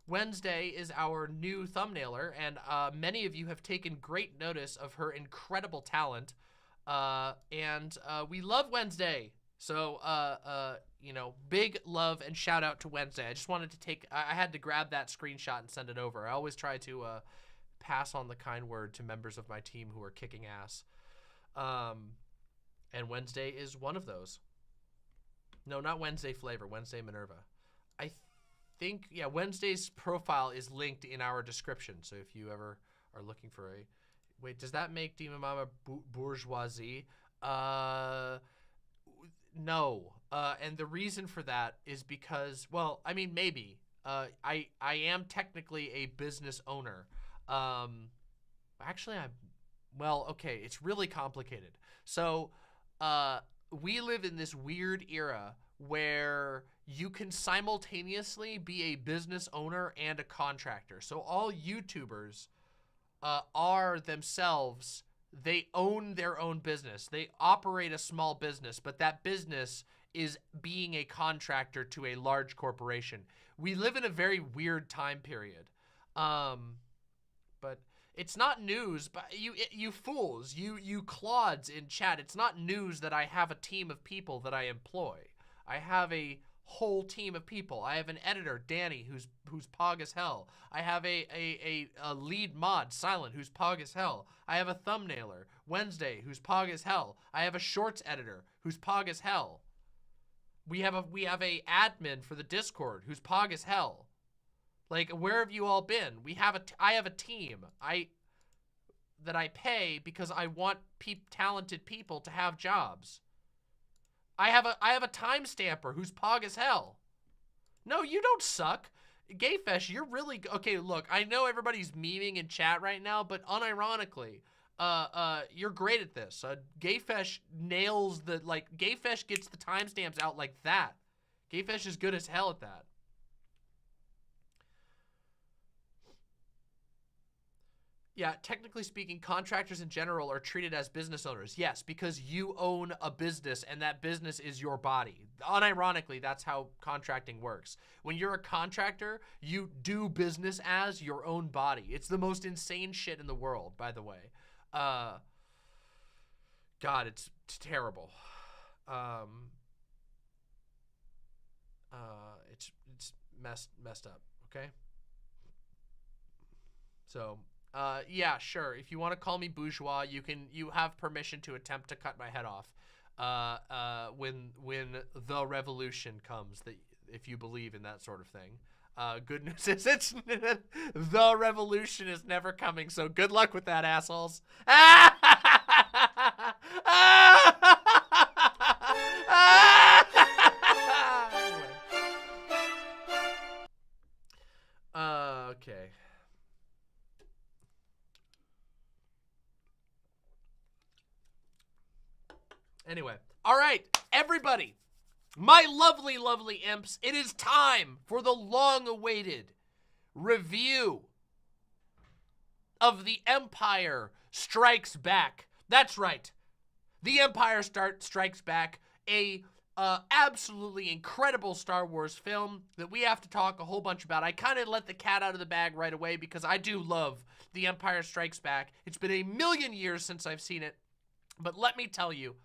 Wednesday is our new thumbnailer, and many of you have taken great notice of her incredible talent. And we love Wednesday. So, you know, big love and shout out to Wednesday. I just wanted to I had to grab that screenshot and send it over. I always try to pass on the kind word to members of my team who are kicking ass. And Wednesday is one of those. No, not Wednesday Flavor, WednesdayMinerva. I think, yeah, Wednesday's profile is linked in our description. So if you ever are looking for a... Wait, does that make Demon Mama bourgeoisie? No. And the reason for that is because, well, I mean, maybe. I am technically a business owner. Actually, well, okay, it's really complicated. So, we live in this weird era where you can simultaneously be a business owner and a contractor. So all YouTubers are themselves, they own their own business. They operate a small business, but that business is being a contractor to a large corporation. We live in a very weird time period. But it's not news, but you fools, you clods in chat, it's not news that I have a team of people that I employ. I have a whole team of people. I have an editor, Danny, who's pog as hell. I have a lead mod, Silent, who's pog as hell. I have a thumbnailer, Wednesday, who's pog as hell. I have a shorts editor, who's pog as hell. We have a admin for the Discord, who's pog as hell. Like, where have you all been? I have a team. That I pay because I want talented people to have jobs. I have a timestamper who's pog as hell. No, you don't suck. Gayfesh, you're really okay. Look, I know everybody's memeing in chat right now, but unironically, you're great at this. Gayfesh nails Gayfesh gets the timestamps out like that. Gayfesh is good as hell at that. Yeah, technically speaking, contractors in general are treated as business owners. Yes, because you own a business and that business is your body. Unironically, that's how contracting works. When you're a contractor, you do business as your own body. It's the most insane shit in the world, by the way. God, it's terrible. It's messed up, okay? So... yeah, sure. If you want to call me bourgeois, you have permission to attempt to cut my head off. When the revolution comes, if you believe in that sort of thing. Good news is the revolution is never coming, so good luck with that, assholes. Okay. Anyway, all right, everybody, my lovely, lovely imps, it is time for the long-awaited review of The Empire Strikes Back. That's right, The Empire Strikes Back, a absolutely incredible Star Wars film that we have to talk a whole bunch about. I kind of let the cat out of the bag right away because I do love The Empire Strikes Back. It's been a million years since I've seen it, but let me tell you,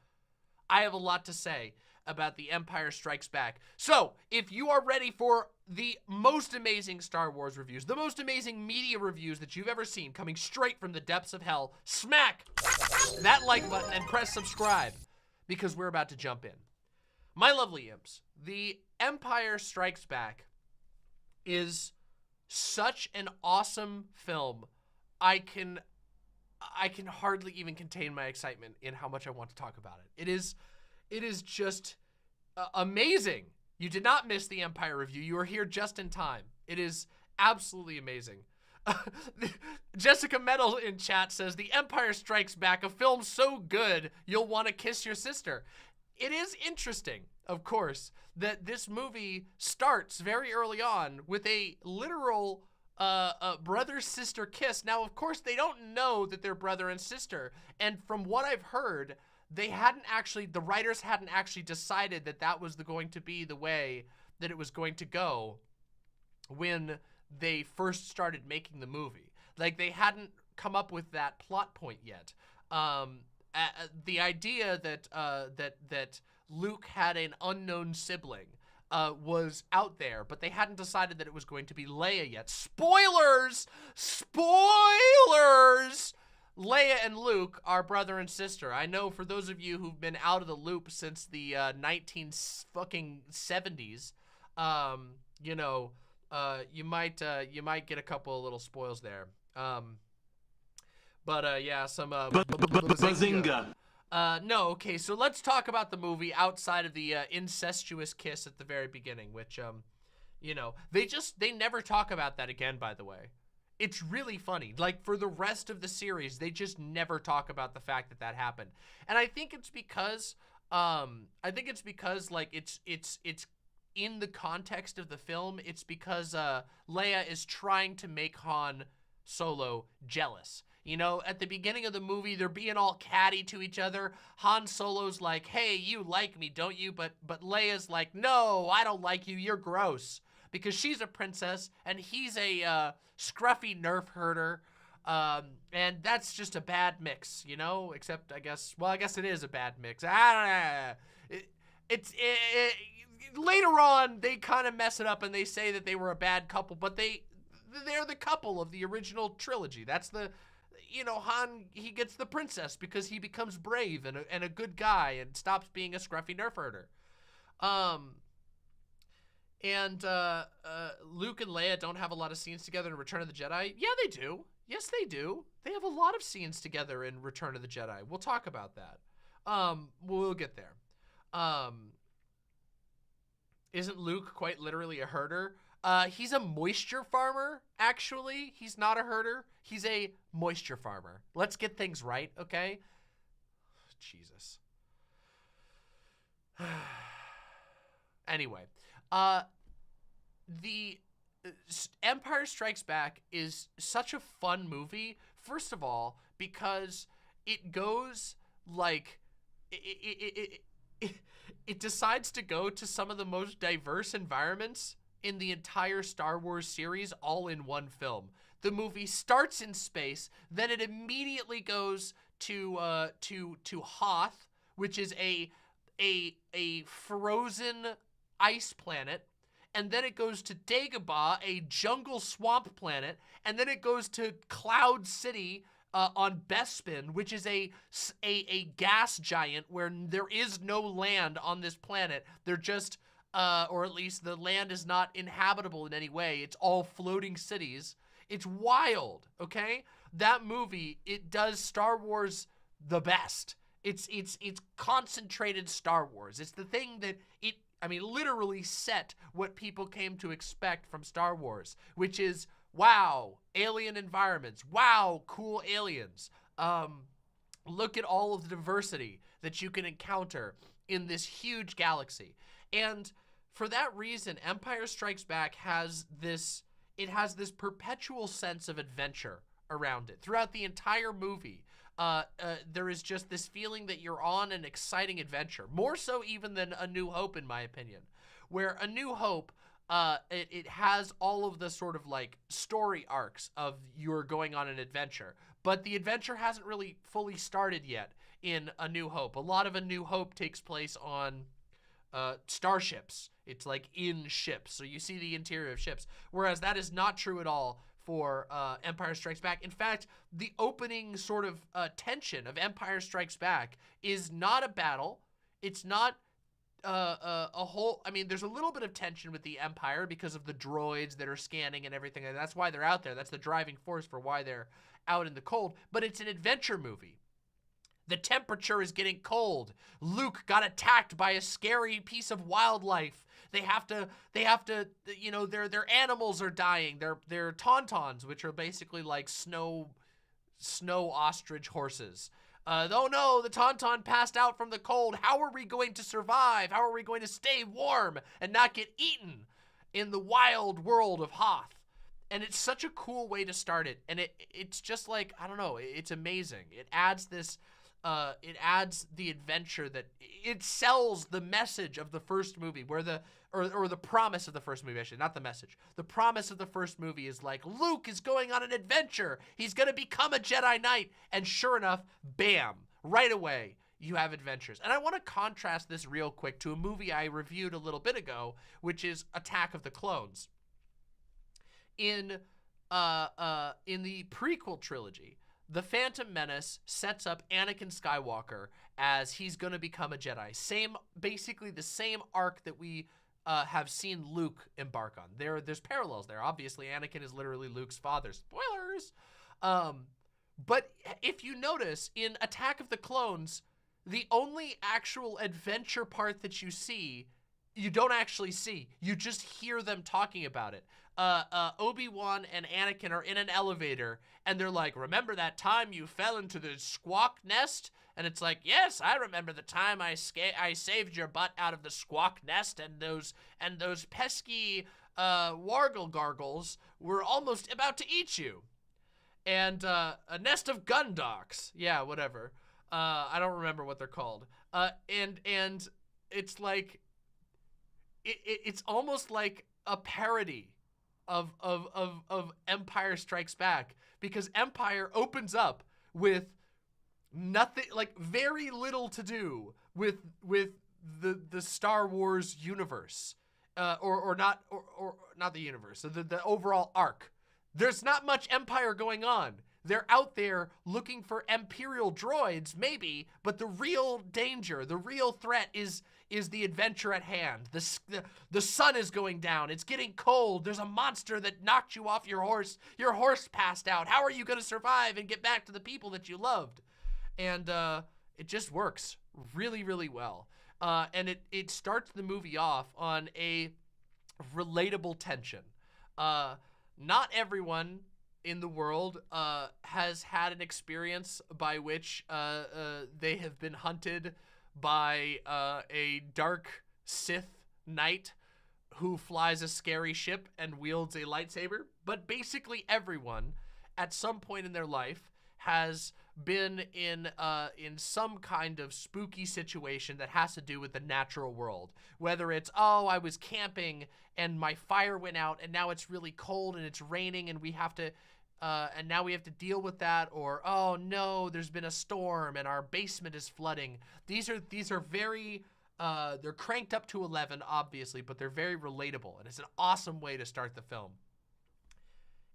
I have a lot to say about The Empire Strikes Back. So, if you are ready for the most amazing Star Wars reviews, the most amazing media reviews that you've ever seen coming straight from the depths of hell, smack that like button and press subscribe because we're about to jump in. My lovely imps, The Empire Strikes Back is such an awesome film. I can hardly even contain my excitement in how much I want to talk about it. It is just amazing. You did not miss the Empire review. You are here just in time. It is absolutely amazing. Jessica Metal in chat says, The Empire Strikes Back, a film so good you'll want to kiss your sister. It is interesting, of course, that this movie starts very early on with a literal brother-sister kiss. Now, of course, they don't know that they're brother and sister. And from what I've heard, the writers hadn't actually decided that that was going to be the way that it was going to go when they first started making the movie. Like, they hadn't come up with that plot point yet. The idea that Luke had an unknown sibling was out there, but they hadn't decided that it was going to be Leia yet. Spoilers! Spoilers! Leia and Luke are brother and sister. I know for those of you who've been out of the loop since the 1970s, you know, you might get a couple of little spoils there. Yeah, some Bazinga. No, okay, so let's talk about the movie outside of the incestuous kiss at the very beginning, which, you know, they never talk about that again, by the way. It's really funny. Like, for the rest of the series, they just never talk about the fact that that happened. And I think it's because, like, it's in the context of the film, it's because Leia is trying to make Han Solo jealous. You know, at the beginning of the movie, they're being all catty to each other. Han Solo's like, hey, you like me, don't you? But Leia's like, no, I don't like you, you're gross. Because she's a princess, and he's a scruffy nerf herder. And that's just a bad mix, you know? Except, I guess it is a bad mix. I don't know. Later on, they kind of mess it up, and they say that they were a bad couple, but they're the couple of the original trilogy. That's the... You know, Han, he gets the princess because he becomes brave and a good guy and stops being a scruffy nerf herder. Luke and Leia don't have a lot of scenes together in Return of the Jedi. Yeah, they do. Yes, they do. They have a lot of scenes together in Return of the Jedi. We'll talk about that. We'll get there. Isn't Luke quite literally a herder? He's a moisture farmer, actually. He's not a herder. He's a moisture farmer. Let's get things right, okay? Jesus. Anyway, the Empire Strikes Back is such a fun movie, first of all, because it goes, like, it decides to go to some of the most diverse environments in the entire Star Wars series all in one film. The movie starts in space, then it immediately goes to Hoth, which is a frozen ice planet, and then it goes to Dagobah, a jungle swamp planet, and then it goes to Cloud City on Bespin, which is a gas giant where there is no land on this planet. They're just or at least the land is not inhabitable in any way. It's all floating cities. It's wild, okay? That movie, it does Star Wars the best. It's concentrated Star Wars. It's the thing that literally set what people came to expect from Star Wars, which is, wow, alien environments. Wow, cool aliens. Look at all of the diversity that you can encounter in this huge galaxy. And for that reason, Empire Strikes Back has this perpetual sense of adventure around it. Throughout the entire movie, there is just this feeling that you're on an exciting adventure. More so even than A New Hope, in my opinion. Where A New Hope, it has all of the sort of like story arcs of you're going on an adventure. But the adventure hasn't really fully started yet in A New Hope. A lot of A New Hope takes place on starships. It's like in ships, so you see the interior of ships, whereas that is not true at all for Empire Strikes Back. In fact, the opening sort of tension of Empire Strikes Back is not a battle. It's not a whole, there's a little bit of tension with the Empire because of the droids that are scanning and everything, and that's why they're out there. That's the driving force for why they're out in the cold, but it's an adventure movie. The temperature is getting cold. Luke got attacked by a scary piece of wildlife. They have to, you know, their animals are dying. They're tauntauns, which are basically like snow ostrich horses. Oh no, the tauntaun passed out from the cold. How are we going to survive? How are we going to stay warm and not get eaten in the wild world of Hoth? And it's such a cool way to start it. And it's just like, I don't know, it's amazing. It adds this, it adds the adventure that it sells the message of the first movie, where or the promise of the first movie, actually, not the message. The promise of the first movie is like, Luke is going on an adventure. He's going to become a Jedi Knight. And sure enough, bam, right away, you have adventures. And I want to contrast this real quick to a movie I reviewed a little bit ago, which is Attack of the Clones. In the prequel trilogy, The Phantom Menace sets up Anakin Skywalker as he's going to become a Jedi. Basically the same arc that we have seen Luke embark on. There's parallels there. Obviously, Anakin is literally Luke's father. Spoilers! But if you notice, in Attack of the Clones, the only actual adventure part that you see, you don't actually see. You just hear them talking about it. Obi-Wan and Anakin are in an elevator, and they're like, remember that time you fell into the squawk nest? And it's like, yes, I remember the time I saved your butt out of the squawk nest, and those pesky wargle gargles were almost about to eat you. And a nest of gundocks. Yeah, whatever. I don't remember what they're called. And it's like, it's almost like a parody of Empire Strikes Back, because Empire opens up with nothing, like very little to do with the Star Wars universe, or not the universe, so the overall arc. There's not much Empire going on. They're out there looking for Imperial droids, maybe, but the real danger, the real threat is the adventure at hand. The sun is going down. It's getting cold. There's a monster that knocked you off your horse. Your horse passed out. How are you going to survive and get back to the people that you loved? And it just works really, really well. And it starts the movie off on a relatable tension. Not everyone in the world has had an experience by which they have been hunted by a dark Sith knight who flies a scary ship and wields a lightsaber. But basically everyone at some point in their life has been in some kind of spooky situation that has to do with the natural world. Whether it's, oh, I was camping and my fire went out and now it's really cold and it's raining and we have to, and now we have to deal with that, or, oh no, there's been a storm and our basement is flooding. These are very, they're cranked up to 11, obviously, but they're very relatable, and it's an awesome way to start the film.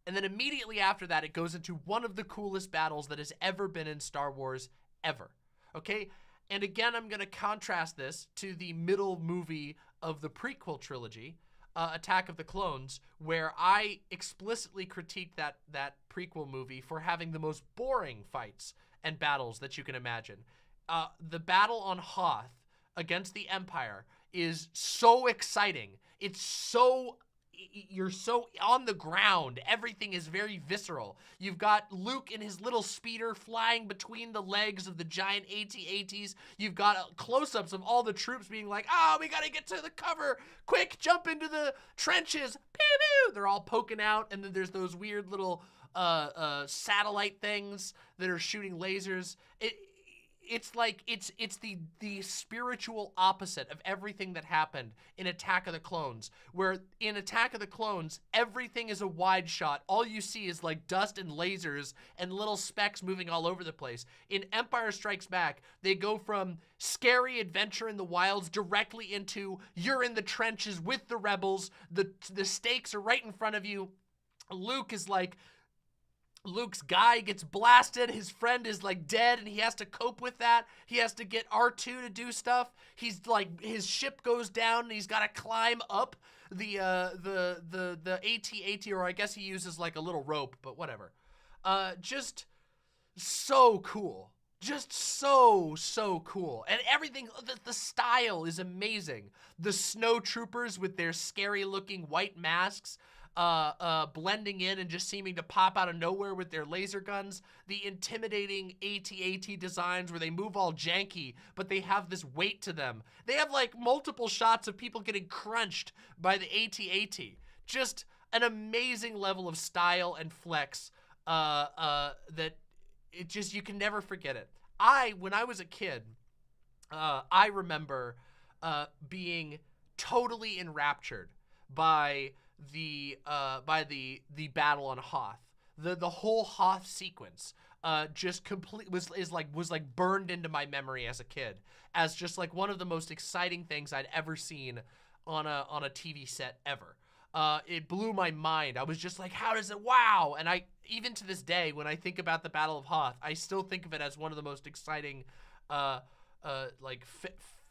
And then immediately after that, it goes into one of the coolest battles that has ever been in Star Wars, ever. Okay? And again, I'm going to contrast this to the middle movie of the prequel trilogy, Attack of the Clones, where I explicitly critiqued that prequel movie for having the most boring fights and battles that you can imagine. The battle on Hoth against the Empire is so exciting. It's so... You're so on the ground. Everything is very visceral. You've got Luke in his little speeder flying between the legs of the giant AT-ATs. You've got close-ups of all the troops being like, oh, we gotta get to the cover. Quick, jump into the trenches. Pew-pew. They're all poking out, and then there's those weird little satellite things that are shooting lasers. It's like, it's the spiritual opposite of everything that happened in Attack of the Clones, where in Attack of the Clones, everything is a wide shot. All you see is like dust and lasers and little specks moving all over the place. In Empire Strikes Back, they go from scary adventure in the wilds directly into you're in the trenches with the rebels. The stakes are right in front of you. Luke's guy gets blasted, his friend is like dead, and he has to cope with that. He has to get R2 to do stuff. He's like, his ship goes down and he's got to climb up the AT-AT, or I guess he uses like a little rope, but whatever. Just so cool. Just so cool. And everything, the style is amazing. The snow troopers with their scary looking white masks, blending in and just seeming to pop out of nowhere with their laser guns. The intimidating AT-AT designs where they move all janky, but they have this weight to them. They have like multiple shots of people getting crunched by the AT-AT. Just an amazing level of style and flex that it just, you can never forget it. When I was a kid, I remember being totally enraptured by the battle on Hoth. The whole Hoth sequence just was like burned into my memory as a kid as just like one of the most exciting things I'd ever seen on a TV set ever. It blew my mind. I was just like, how does it, wow. And even to this day, when I think about the Battle of Hoth, I still think of it as one of the most exciting,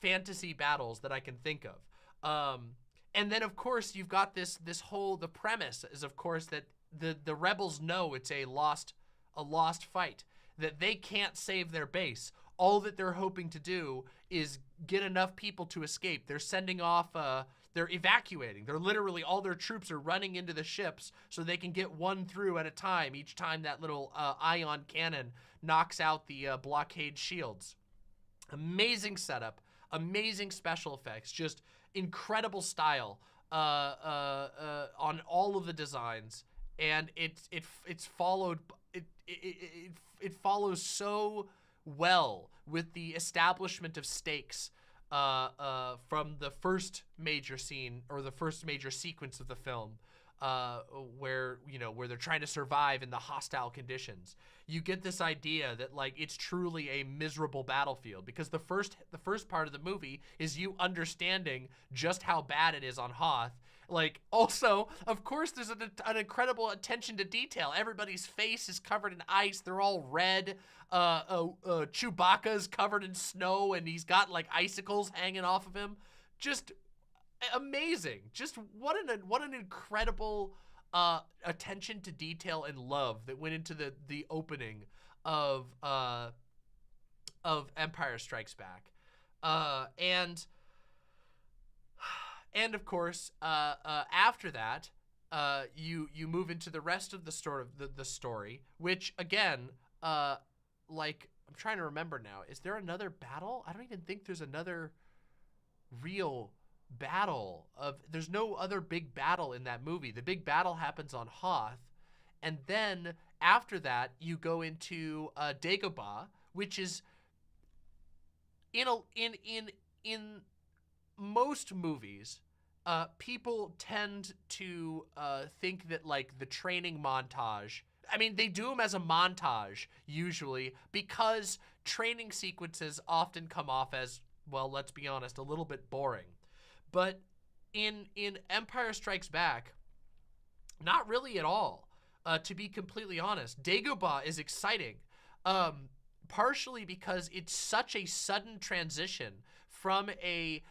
fantasy battles that I can think of. And then of course you've got the premise is of course that the rebels know it's a lost fight, that they can't save their base. All that they're hoping to do is get enough people to escape. They're sending off, they're evacuating. They're literally, all their troops are running into the ships so they can get one through at a time each time that little ion cannon knocks out the blockade shields. Amazing setup, amazing special effects, just incredible style on all of the designs, and it follows so well with the establishment of stakes from the first major scene or the first major sequence of the film, where they're trying to survive in the hostile conditions. You get this idea that like it's truly a miserable battlefield, because the first part of the movie is you understanding just how bad it is on Hoth. Like, also, of course, there's an incredible attention to detail. Everybody's face is covered in ice. They're all red. Chewbacca's covered in snow, and he's got, like, icicles hanging off of him. Just amazing. Just what an incredible attention to detail and love that went into the opening of Empire Strikes Back. And of course, after that, you move into the rest of the story, which again, like, I'm trying to remember now. Is there another battle? I don't even think there's another real battle. There's no other big battle in that movie. The big battle happens on Hoth, and then after that, you go into Dagobah, which is in most movies, people tend to think that like the training montage, I mean, they do them as a montage usually because training sequences often come off as, well, let's be honest, a little bit boring. But in Empire Strikes Back, not really at all. To be completely honest, Dagobah is exciting, partially because it's such a sudden transition from a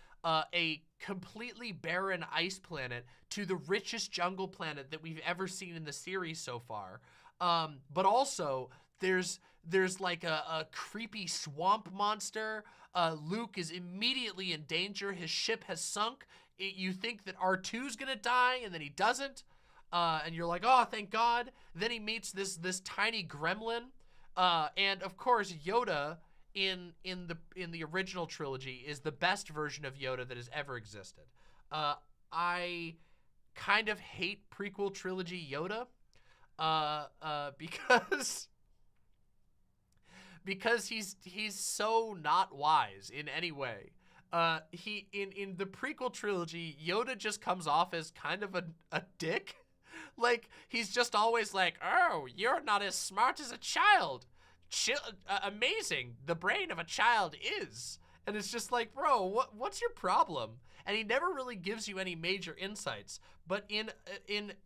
completely barren ice planet to the richest jungle planet that we've ever seen in the series so far. But also, there's like a creepy swamp monster. Luke is immediately in danger. His ship has sunk. You think that R2's gonna die, and then he doesn't. And you're like, oh, thank God. Then he meets this tiny gremlin. And of course, Yoda in the original trilogy is the best version of Yoda that has ever existed. I kind of hate prequel trilogy Yoda, because he's so not wise in any way. In the prequel trilogy, Yoda just comes off as kind of a dick. Like, he's just always like, oh, you're not as smart as a child. Amazing. The brain of a child is. And it's just like, bro, what's your problem? And he never really gives you any major insights. But in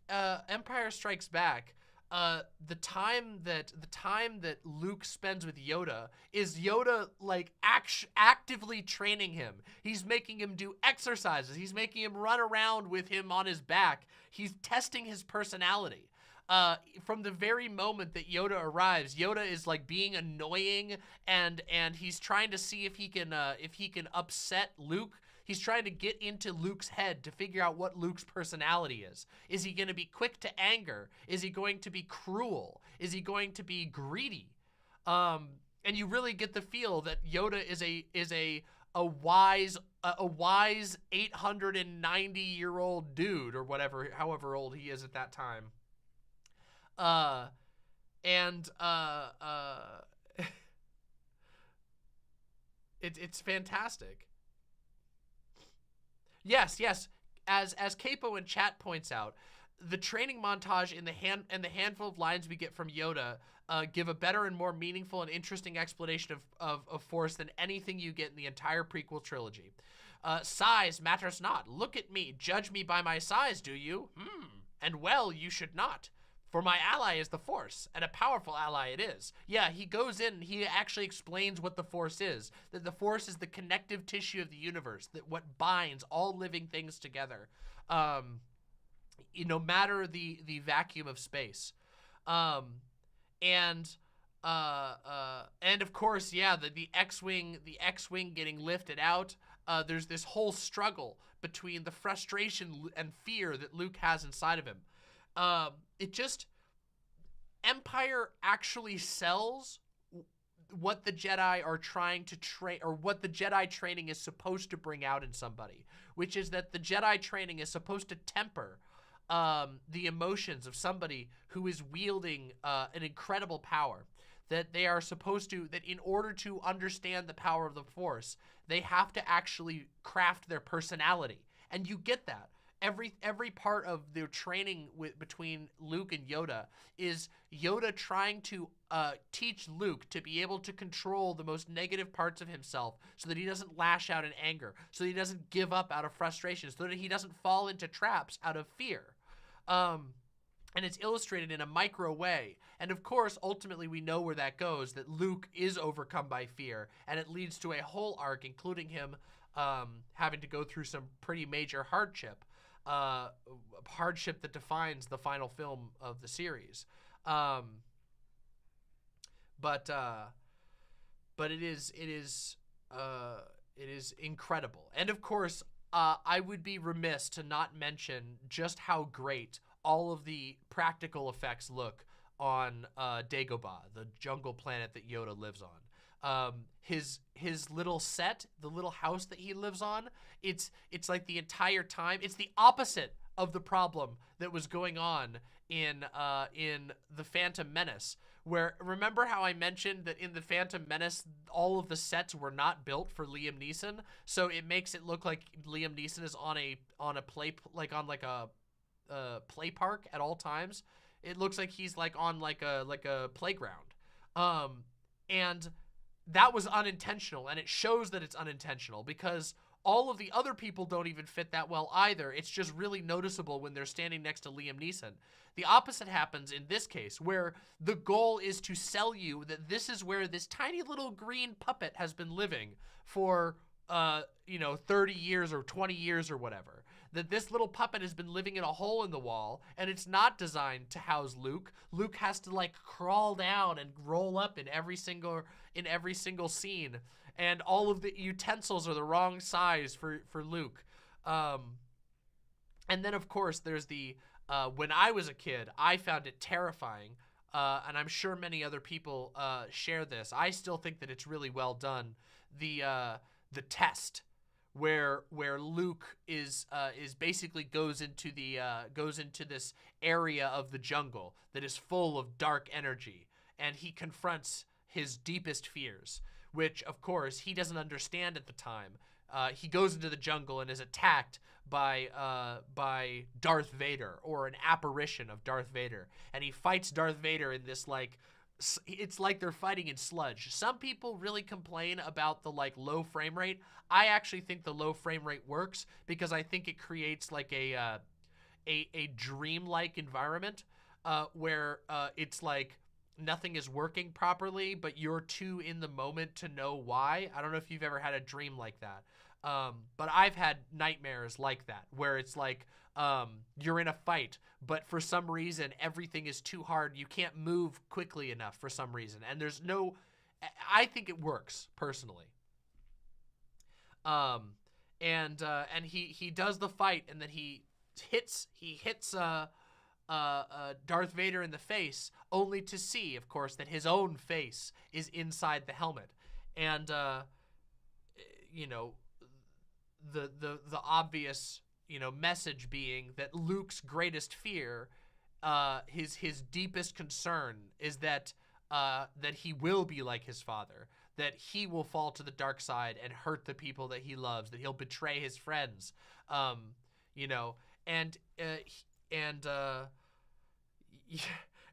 Empire Strikes Back, the time that Luke spends with Yoda is Yoda like actively training him. He's making him do exercises. He's making him run around with him on his back. He's testing his personality. from the very moment that Yoda arrives, Yoda is like being annoying, and he's trying to see if he can upset Luke. He's trying to get into Luke's head to figure out what Luke's personality is. Is he going to be quick to anger? Is he going to be cruel? Is he going to be greedy? And you really get the feel that Yoda is a wise 890-year-old dude, or whatever, however old he is at that time. It's fantastic. Yes. As Capo in chat points out, the training montage and the handful of lines we get from Yoda give a better and more meaningful and interesting explanation of Force than anything you get in the entire prequel trilogy. Size matters not. Look at me. Judge me by my size, do you? And well, you should not. For my ally is the Force, and a powerful ally it is. Yeah, he goes in and he actually explains what the Force is. That the Force is the connective tissue of the universe, that what binds all living things together. No matter the vacuum of space. And of course, yeah, the X-Wing getting lifted out. There's this whole struggle between the frustration and fear that Luke has inside of him. Empire actually sells what the Jedi are trying to train, or what the Jedi training is supposed to bring out in somebody, which is that the Jedi training is supposed to temper the emotions of somebody who is wielding an incredible power. That they are supposed to, that in order to understand the power of the Force, they have to actually craft their personality. And you get that. Every part of their training between Luke and Yoda is Yoda trying to teach Luke to be able to control the most negative parts of himself so that he doesn't lash out in anger, so that he doesn't give up out of frustration, so that he doesn't fall into traps out of fear. And it's illustrated in a micro way. And of course, ultimately, we know where that goes, that Luke is overcome by fear, and it leads to a whole arc, including him having to go through some pretty major hardship that defines the final film of the series. But it is incredible. And of course, I would be remiss to not mention just how great all of the practical effects look on Dagobah, the jungle planet that Yoda lives on. His little set, the little house that he lives on, it's like the entire time, it's the opposite of the problem that was going on in The Phantom Menace, where, remember how I mentioned that in The Phantom Menace, all of the sets were not built for Liam Neeson, so it makes it look like Liam Neeson is on a play, like on like a play park at all times. It looks like he's like on like a playground. And that was unintentional, and it shows that it's unintentional because all of the other people don't even fit that well either. It's just really noticeable when they're standing next to Liam Neeson. The opposite happens in this case, where the goal is to sell you that this is where this tiny little green puppet has been living for 30 years or 20 years or whatever. That this little puppet has been living in a hole in the wall, and it's not designed to house Luke. Luke has to like crawl down and roll up in every single scene, and all of the utensils are the wrong size for Luke. And then of course there's the when I was a kid, I found it terrifying. And I'm sure many other people share this. I still think that it's really well done. The test where Luke is basically goes into this area of the jungle that is full of dark energy, and he confronts his deepest fears, which of course he doesn't understand at the time. He goes into the jungle and is attacked by Darth Vader, or an apparition of Darth Vader, and he fights Darth Vader in this like, it's like they're fighting in sludge. Some people really complain about the like low frame rate. I actually think the low frame rate works because I think it creates like a dreamlike environment where it's like nothing is working properly, but you're too in the moment to know why. I don't know if you've ever had a dream like that. But I've had nightmares like that, where it's like you're in a fight, but for some reason everything is too hard. You can't move quickly enough for some reason, and there's no. I think it works personally. And he does the fight, and then he hits Darth Vader in the face, only to see, of course, that his own face is inside the helmet, and you know, the obvious, you know, message being that Luke's greatest fear, his deepest concern is that that he will be like his father, that he will fall to the dark side and hurt the people that he loves, that he'll betray his friends, you know, and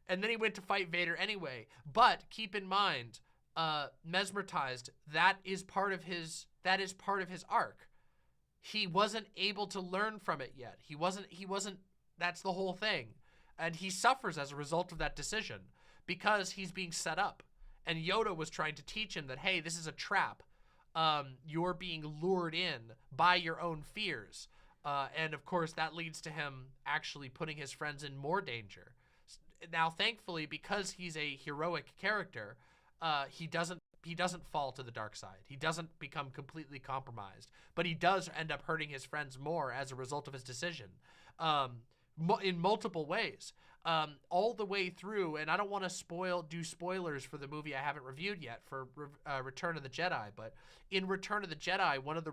then he went to fight Vader anyway. But keep in mind, mesmerized, that is part of his arc. He wasn't able to learn from it yet. He wasn't, that's the whole thing. And he suffers as a result of that decision because he's being set up. And Yoda was trying to teach him that, hey, this is a trap. You're being lured in by your own fears. And of course, that leads to him actually putting his friends in more danger. Now, thankfully, because he's a heroic character, he doesn't fall to the dark side. He doesn't become completely compromised, but he does end up hurting his friends more as a result of his decision, in multiple ways, all the way through. And I don't want to do spoilers for the movie I haven't reviewed yet, for Return of the Jedi. But in Return of the Jedi, one of the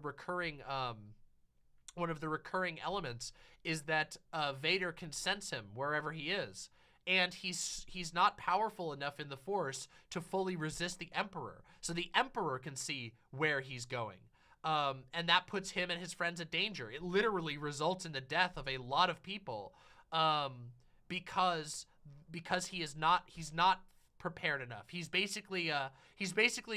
recurring elements is that Vader can sense him wherever he is. And he's not powerful enough in the Force to fully resist the Emperor. So the Emperor can see where he's going. And that puts him and his friends in danger. It literally results in the death of a lot of people, because he's not prepared enough. He's basically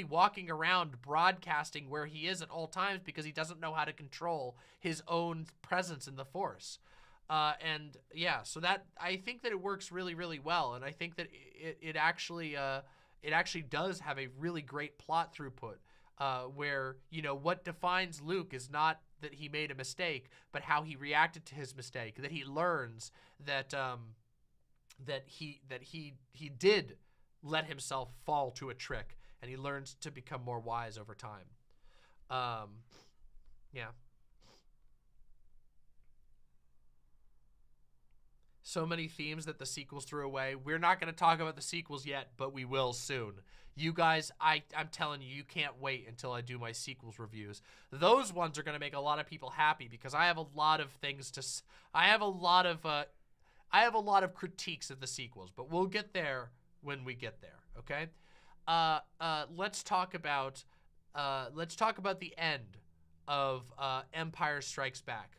walking around broadcasting where he is at all times because he doesn't know how to control his own presence in the Force. And yeah, so that, I think that it works really, really well. And I think that it actually does have a really great plot throughput, where, you know, what defines Luke is not that he made a mistake, but how he reacted to his mistake, that he learns that, that he did let himself fall to a trick, and he learns to become more wise over time. Yeah. So many themes that the sequels threw away. We're not going to talk about the sequels yet, but we will soon. You guys, I'm telling you, you can't wait until I do my sequels reviews. Those ones are going to make a lot of people happy because I have a lot of things to. I have a lot of critiques of the sequels, but we'll get there when we get there. Okay. Let's talk about the end of Empire Strikes Back.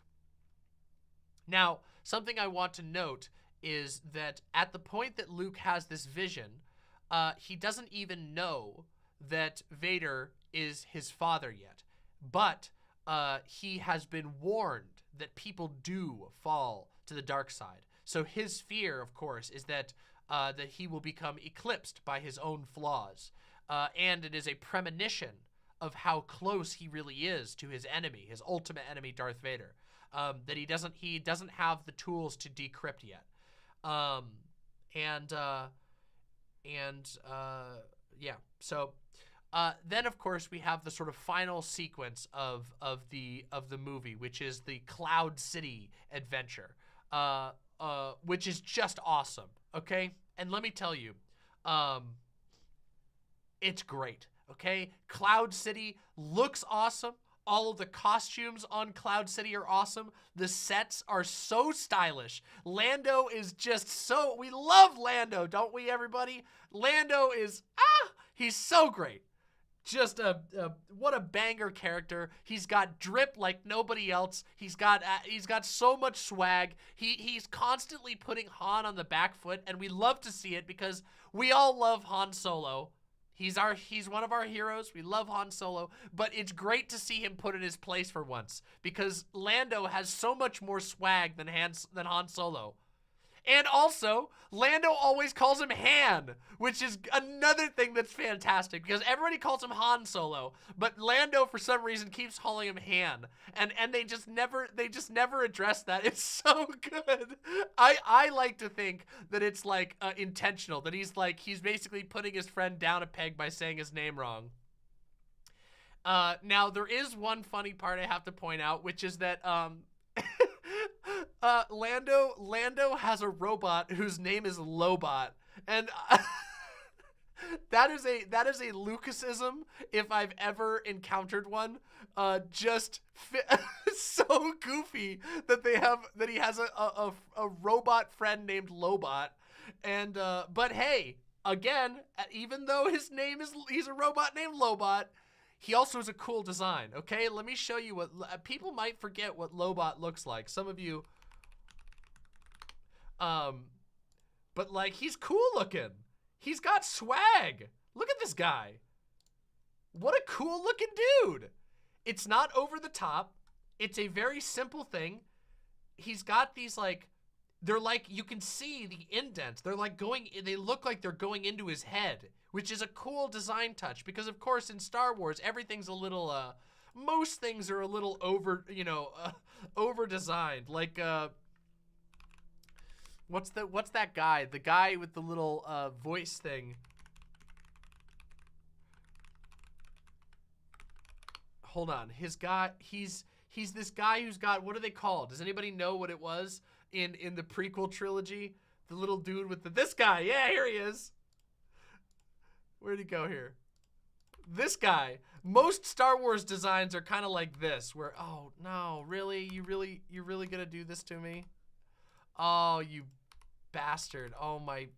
Now, something I want to note is that at the point that Luke has this vision, he doesn't even know that Vader is his father yet. But he has been warned that people do fall to the dark side. So his fear, of course, is that he will become eclipsed by his own flaws. And it is a premonition of how close he really is to his enemy, his ultimate enemy, Darth Vader. That he doesn't have the tools to decrypt yet. Yeah. So then, of course, we have the sort of final sequence of the movie, which is the Cloud City adventure, which is just awesome. Okay, and let me tell you, it's great. Okay, Cloud City looks awesome. All of the costumes on Cloud City are awesome. The sets are so stylish. Lando is just so... We love Lando, don't we, everybody? Lando is... he's so great. Just what a banger character. He's got drip like nobody else. He's got so much swag. He's constantly putting Han on the back foot, and we love to see it because we all love Han Solo. He's one of our heroes. We love Han Solo, but it's great to see him put in his place for once because Lando has so much more swag than Han Solo. And also, Lando always calls him Han, which is another thing that's fantastic because everybody calls him Han Solo, but Lando for some reason keeps calling him Han, and they just never address that. It's so good. I like to think that it's like intentional, that he's basically putting his friend down a peg by saying his name wrong. Now there is one funny part I have to point out, which is that Lando has a robot whose name is Lobot, and that is a Lucasism if I've ever encountered one. Just so goofy that he has a robot friend named Lobot, and but hey, again, even though he's a robot named Lobot, he also has a cool design, okay? Let me show you what... People might forget what Lobot looks like. Some of you... But, like, he's cool looking. He's got swag. Look at this guy. What a cool looking dude. It's not over the top. It's a very simple thing. He's got these, like... They're like... You can see the indents. They're like going... They look like they're going into his head, which is a cool design touch because, of course, in Star Wars, everything's a little, most things are a little over, over-designed. Like, what's that guy? The guy with the little, voice thing. Hold on. He's this guy who's got, what are they called? Does anybody know what it was in the prequel trilogy? The little dude with this guy. Yeah, here he is. Where'd he go here? This guy. Most Star Wars designs are kind of like this, where, oh no, really? You're really gonna do this to me? Oh, you bastard. Oh, my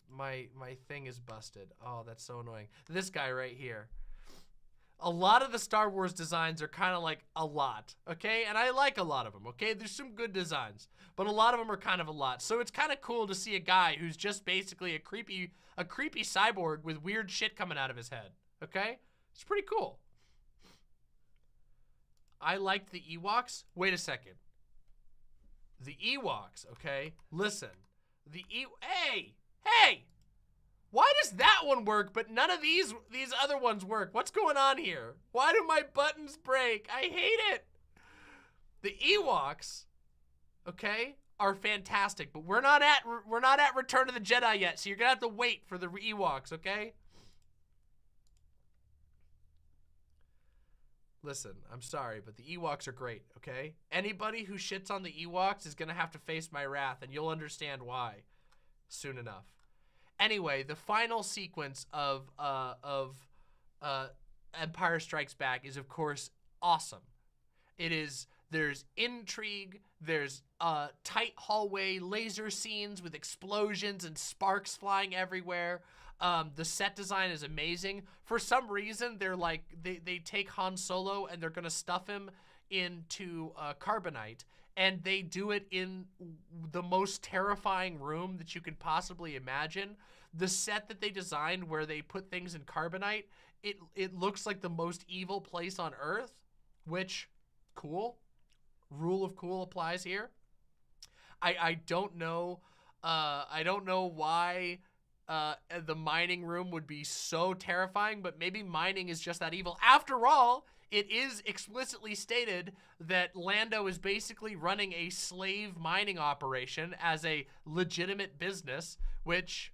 thing is busted. Oh, that's so annoying. This guy right here. A lot of the Star Wars designs are kind of like a lot, okay? And I like a lot of them, okay? There's some good designs, but a lot of them are kind of a lot. So it's kind of cool to see a guy who's just basically a creepy cyborg with weird shit coming out of his head, okay? It's pretty cool. I liked the Ewoks. Wait a second. The Ewoks, okay? Listen. Hey! Why does that one work, but none of these other ones work? What's going on here? Why do my buttons break? I hate it. The Ewoks, okay, are fantastic, but we're not at Return of the Jedi yet, so you're gonna have to wait for the Ewoks, okay? Listen, I'm sorry, but the Ewoks are great, okay? Anybody who shits on the Ewoks is gonna have to face my wrath, and you'll understand why soon enough. Anyway, the final sequence of Empire Strikes Back is, of course, awesome. There's intrigue, there's tight hallway laser scenes with explosions and sparks flying everywhere. The set design is amazing. For some reason, they're like, they take Han Solo and they're gonna stuff him into carbonite, and they do it in the most terrifying room that you could possibly imagine. The set that they designed where they put things in carbonite, it looks like the most evil place on Earth, which, cool. Rule of cool applies here. I don't know why the mining room would be so terrifying, but maybe mining is just that evil. After all, it is explicitly stated that Lando is basically running a slave mining operation as a legitimate business, which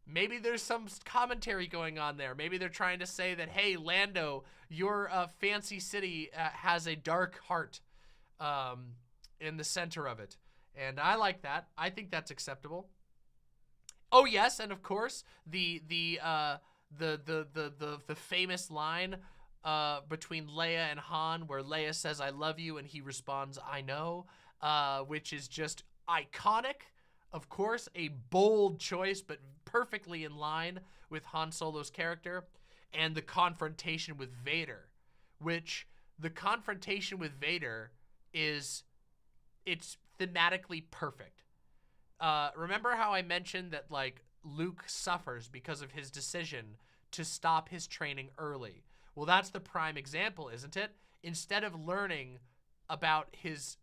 maybe there's some commentary going on there. Maybe they're trying to say that, hey, Lando, your fancy city has a dark heart in the center of it. And I like that. I think that's acceptable. Oh yes, and of course, the famous line between Leia and Han, where Leia says, "I love you," and he responds, "I know," which is just iconic. Of course, a bold choice, but perfectly in line with Han Solo's character. And the confrontation with Vader, which the confrontation with Vader it's thematically perfect. Remember how I mentioned that, like, Luke suffers because of his decision to stop his training early? Well, that's the prime example, isn't it? Instead of learning about his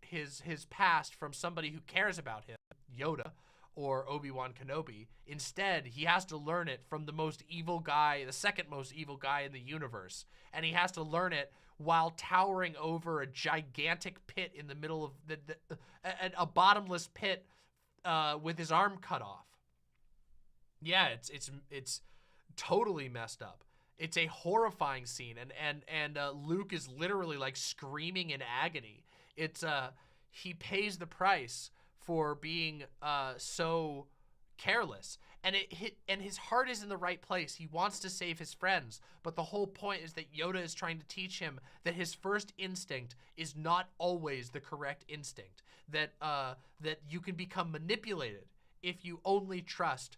past from somebody who cares about him, Yoda, or Obi-Wan Kenobi. Instead, he has to learn it from the most evil guy, the second most evil guy in the universe. And he has to learn it while towering over a gigantic pit in the middle of a bottomless pit with his arm cut off. Yeah, it's totally messed up. It's a horrifying scene, and Luke is literally like screaming in agony. It's he pays the price for being so careless, and his heart is in the right place. He wants to save his friends, but the whole point is that Yoda is trying to teach him that his first instinct is not always the correct instinct. That that you can become manipulated if you only trust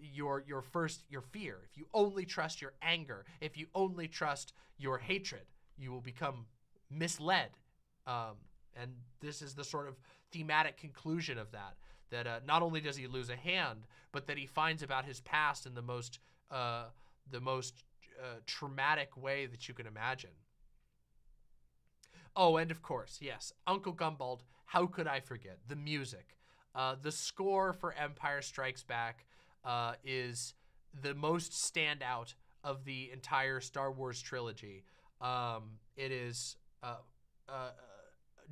your fear. If you only trust your anger, if you only trust your hatred, you will become misled. And this is the sort of thematic conclusion of that not only does he lose a hand, but that he finds about his past in the most traumatic way that you can imagine. Oh, and of course, yes, Uncle Gumbald, how could I forget? The music. The score for Empire Strikes Back is the most standout of the entire Star Wars trilogy. It is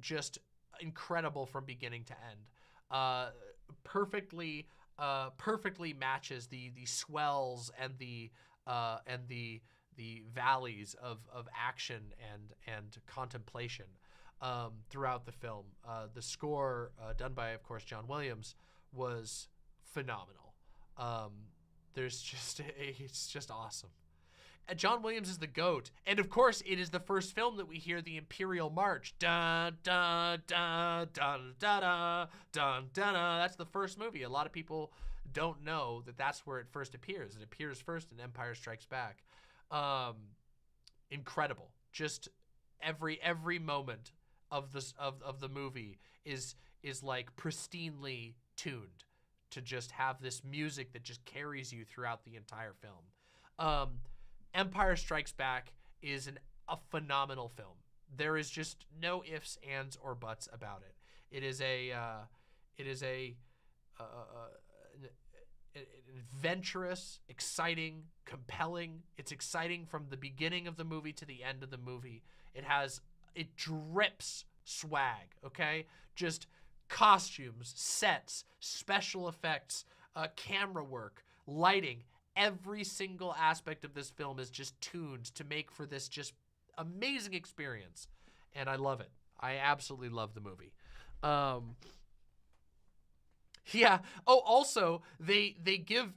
just incredible from beginning to end. Perfectly matches the swells and the valleys of action and contemplation throughout the film. The score done by, of course, John Williams was phenomenal. It's just awesome. John Williams is the GOAT, and of course, it is the first film that we hear the Imperial March. Dun dun dun dun dun dun dun dun. That's the first movie. A lot of people don't know that that's where it first appears. It appears first in Empire Strikes Back. Incredible. Just every moment of the movie is like pristinely tuned to just have this music that just carries you throughout the entire film. Empire Strikes Back is a phenomenal film. There is just no ifs, ands, or buts about it. It is an adventurous, exciting, compelling. It's exciting from the beginning of the movie to the end of the movie. It drips swag, okay? Just costumes, sets, special effects, camera work, lighting. Every single aspect of this film is just tuned to make for this just amazing experience. And I love it. I absolutely love the movie. Yeah. Oh, also, they give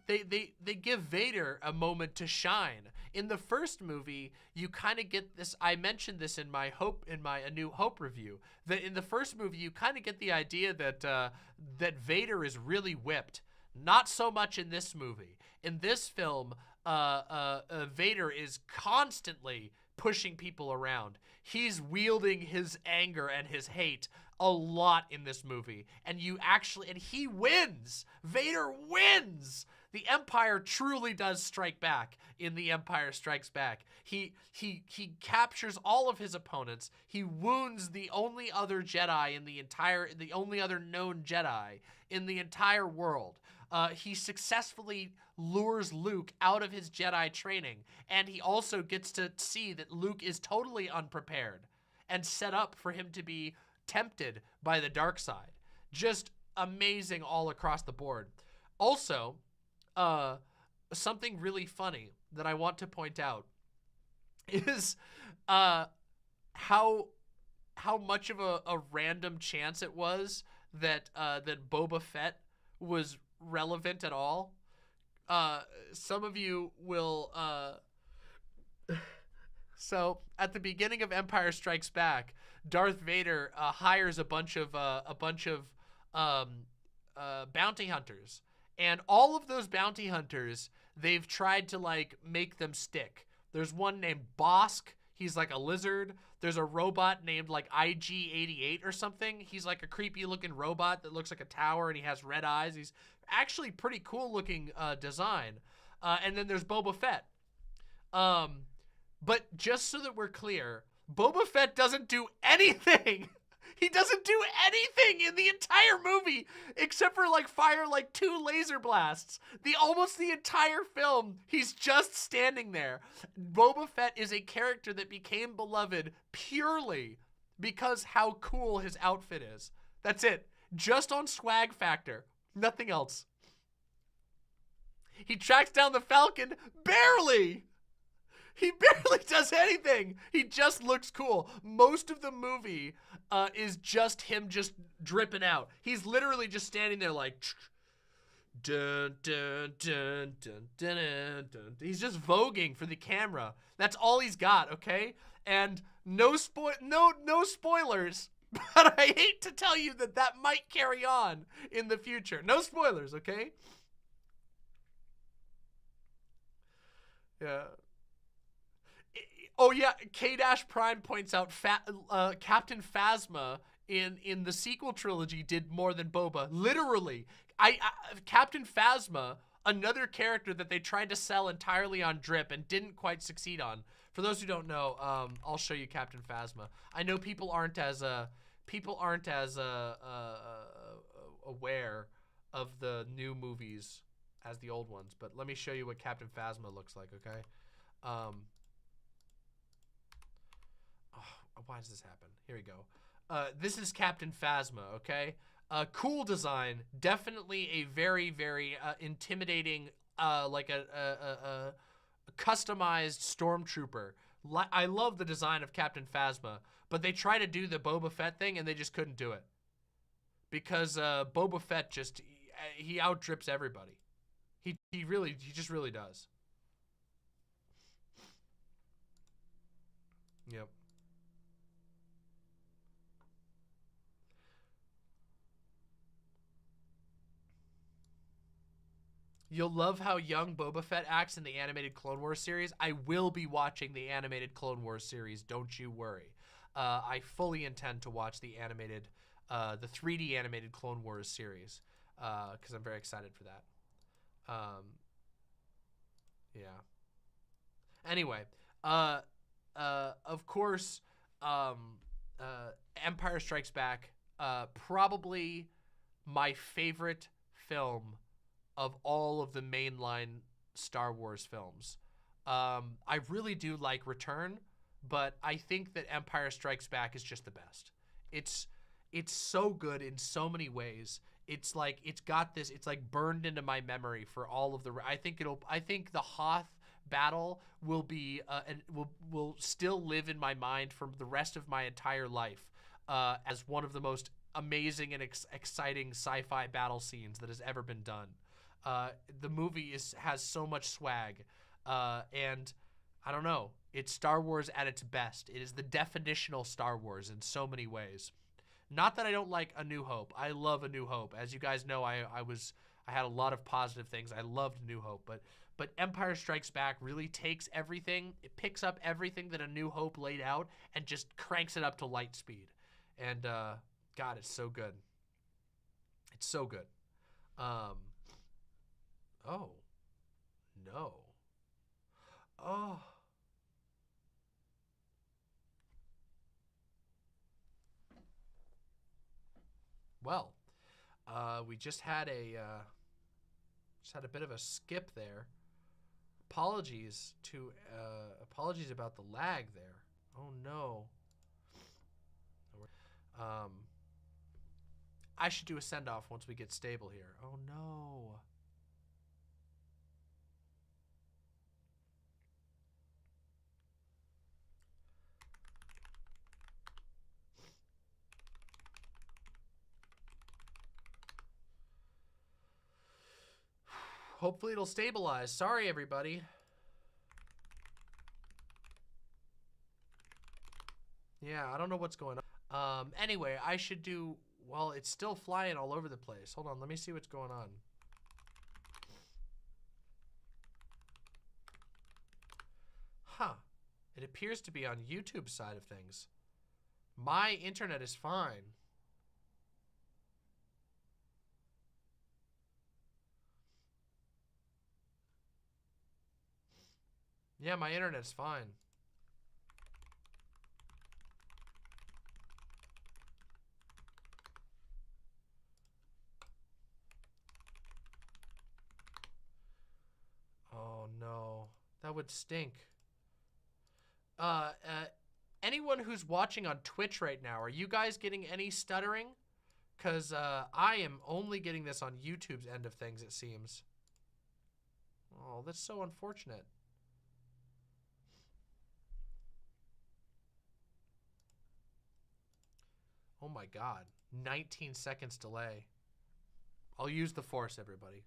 Vader a moment to shine. In the first movie, you kind of get this. I mentioned this in my A New Hope review. That in the first movie, you kind of get the idea that that Vader is really whipped. Not so much in this movie. In this film, Vader is constantly pushing people around. He's wielding his anger and his hate a lot in this movie. And he wins. Vader wins. The Empire truly does strike back in The Empire Strikes Back. He captures all of his opponents. He wounds the only other Jedi the only other known Jedi in the entire world. He successfully lures Luke out of his Jedi training, and he also gets to see that Luke is totally unprepared and set up for him to be tempted by the dark side. Just amazing all across the board. Also, something really funny that I want to point out is how much of a random chance it was that Boba Fett was relevant at all. Some of you will so at the beginning of Empire Strikes Back, Darth Vader hires a bunch of bounty hunters, and all of those bounty hunters, they've tried to like make them stick. There's one named Bosk. He's like a lizard. There's a robot named like IG-88 or something. He's like a creepy looking robot that looks like a tower, and he has red eyes. He's actually pretty cool looking design. And then there's Boba Fett. But just so that we're clear, Boba Fett doesn't do anything. He doesn't do anything in the entire movie except for like fire like 2 laser blasts. Almost the entire film, he's just standing there. Boba Fett is a character that became beloved purely because how cool his outfit is. That's it. Just on swag factor. Nothing else. He tracks down the Falcon barely. He barely does anything. He just looks cool. Most of the movie is just him just dripping out. He's literally just standing there like dun, dun, dun, dun, dun, dun, dun. He's just voguing for the camera. That's all he's got, okay? And no spoilers, but I hate to tell you that might carry on in the future. No spoilers, okay? Yeah. Oh yeah, K-Prime points out Captain Phasma in the sequel trilogy did more than Boba. Literally, Captain Phasma, another character that they tried to sell entirely on drip and didn't quite succeed on. For those who don't know, I'll show you Captain Phasma. I know people aren't as aware of the new movies as the old ones, but let me show you what Captain Phasma looks like, okay? Why does this happen? Here we go. This is Captain Phasma, okay? Cool design. Definitely a very, very intimidating, like a customized stormtrooper. I love the design of Captain Phasma, but they try to do the Boba Fett thing and they just couldn't do it. Because Boba Fett just, he outdrips everybody. He just really does. Yep. You'll love how young Boba Fett acts in the animated Clone Wars series. I will be watching the animated Clone Wars series, don't you worry. I fully intend to watch the animated, the 3D animated Clone Wars series, because I'm very excited for that. Yeah. Anyway, of course, Empire Strikes Back, probably my favorite film of all of the mainline Star Wars films. I really do like Return, but I think that Empire Strikes Back is just the best. It's so good in so many ways. It's like it's got this. It's like burned into my memory for all of the. I think the Hoth battle will be and will still live in my mind for the rest of my entire life as one of the most amazing and exciting sci-fi battle scenes that has ever been done. The movie has so much swag, and I don't know. It's Star Wars at its best. It is the definitional Star Wars in so many ways. Not that I don't like A New Hope. I love A New Hope. As you guys know, I had a lot of positive things. I loved New Hope, but Empire Strikes Back really takes everything. It picks up everything that A New Hope laid out and just cranks it up to light speed. And God, it's so good. It's so good. Oh no. Oh. Well, we just had a bit of a skip there. Apologies about the lag there. Oh no. I should do a send-off once we get stable here. Oh no. Hopefully it'll stabilize. Sorry, everybody. Yeah, I don't know what's going on. Anyway, I should do... Well, it's still flying all over the place. Hold on, let me see what's going on. Huh. It appears to be on YouTube side of things. My internet is fine. Yeah, my internet's fine. would stink. Anyone who's watching on Twitch right now, are you guys getting any stuttering? Because I am only getting this on YouTube's end of things, it seems. Oh, that's so unfortunate. Oh my God. 19 seconds delay. I'll use the force, everybody.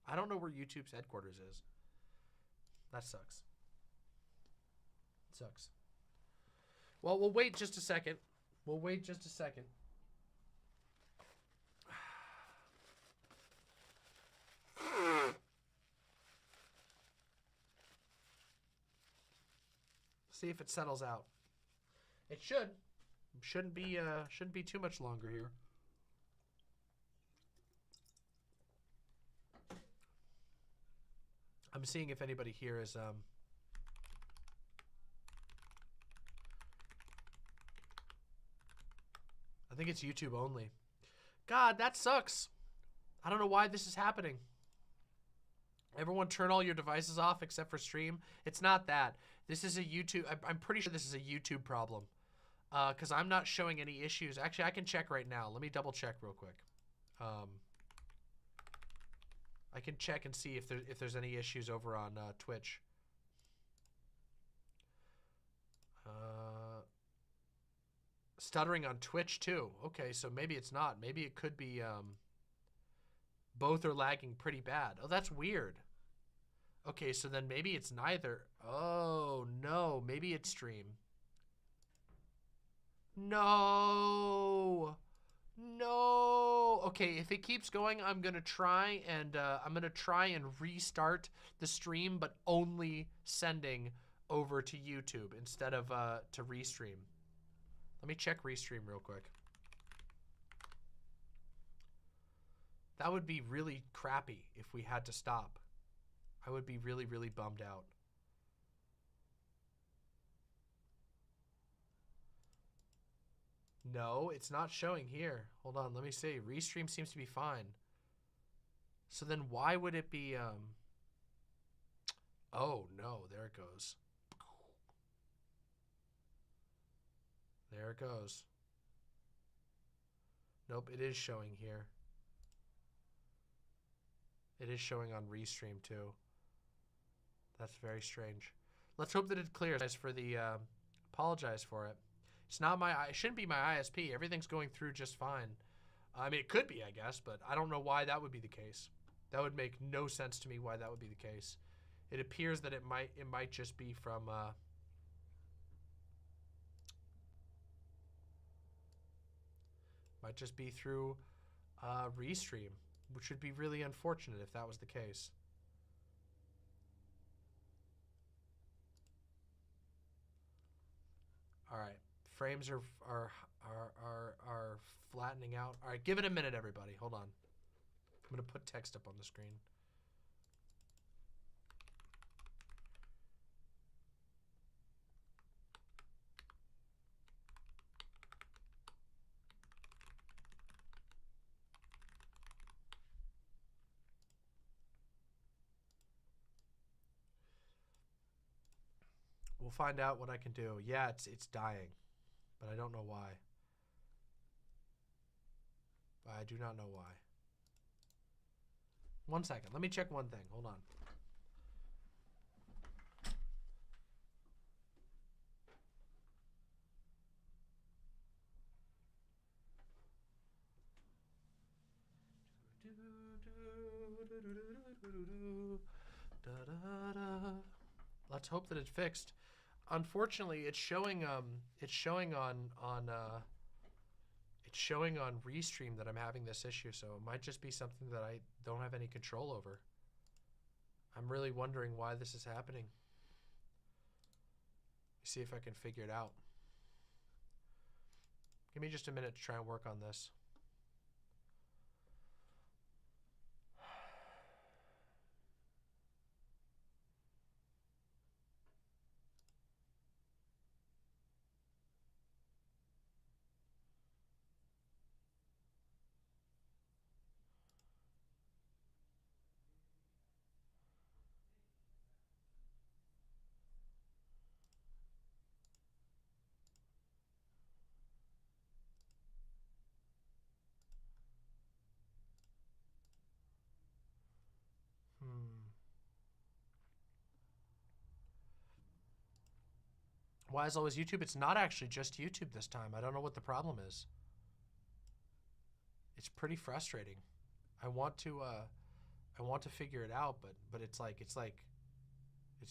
I don't know where YouTube's headquarters is. That sucks. It sucks. Well, we'll wait just a second. We'll wait just a second. See if it settles out. It should. Shouldn't be too much longer here. I'm seeing if anybody here is I think it's YouTube only. God, that sucks. I don't know why this is happening. Everyone turn all your devices off except for stream. It's not that. This is a YouTube. I'm pretty sure this is a YouTube problem. Because I'm not showing any issues. Actually, I can check right now. Let me double check real quick. I can check and see if there's any issues over on Twitch. Stuttering on Twitch too. Okay, so maybe it's not. Maybe it could be both are lagging pretty bad. Oh, that's weird. Okay, so then maybe it's neither. Oh, no. Maybe it's stream. No. No. Okay, if it keeps going, I'm going to try and restart the stream, but only sending over to YouTube instead of to restream. Let me check restream real quick. That would be really crappy if we had to stop. I would be really, really bummed out. No, it's not showing here. Hold on, let me see. Restream seems to be fine. So then why would it be... Oh, no, there it goes. There it goes. Nope, it is showing here. It is showing on Restream too. That's very strange. Let's hope that it clears. For the apologize for it. It's not my. It shouldn't be my ISP. Everything's going through just fine. I mean, it could be, I guess, but I don't know why that would be the case. That would make no sense to me why that would be the case. It appears that it might just be from. Might just be through Restream, which would be really unfortunate if that was the case. All right, frames are flattening out. All right, give it a minute, everybody. Hold on. I'm gonna put text up on the screen. We'll find out what I can do. Yeah, it's dying, but I don't know why. I do not know why. 1 second. Let me check one thing. Hold on. Let's hope that it's fixed. Unfortunately, it's showing on Restream that I'm having this issue, so it might just be something that I don't have any control over. I'm really wondering why this is happening. See if I can figure it out. Give me just a minute to try and work on this. Why is always YouTube? It's not actually just YouTube this time. I don't know what the problem is. It's pretty frustrating. I want to figure it out, but it's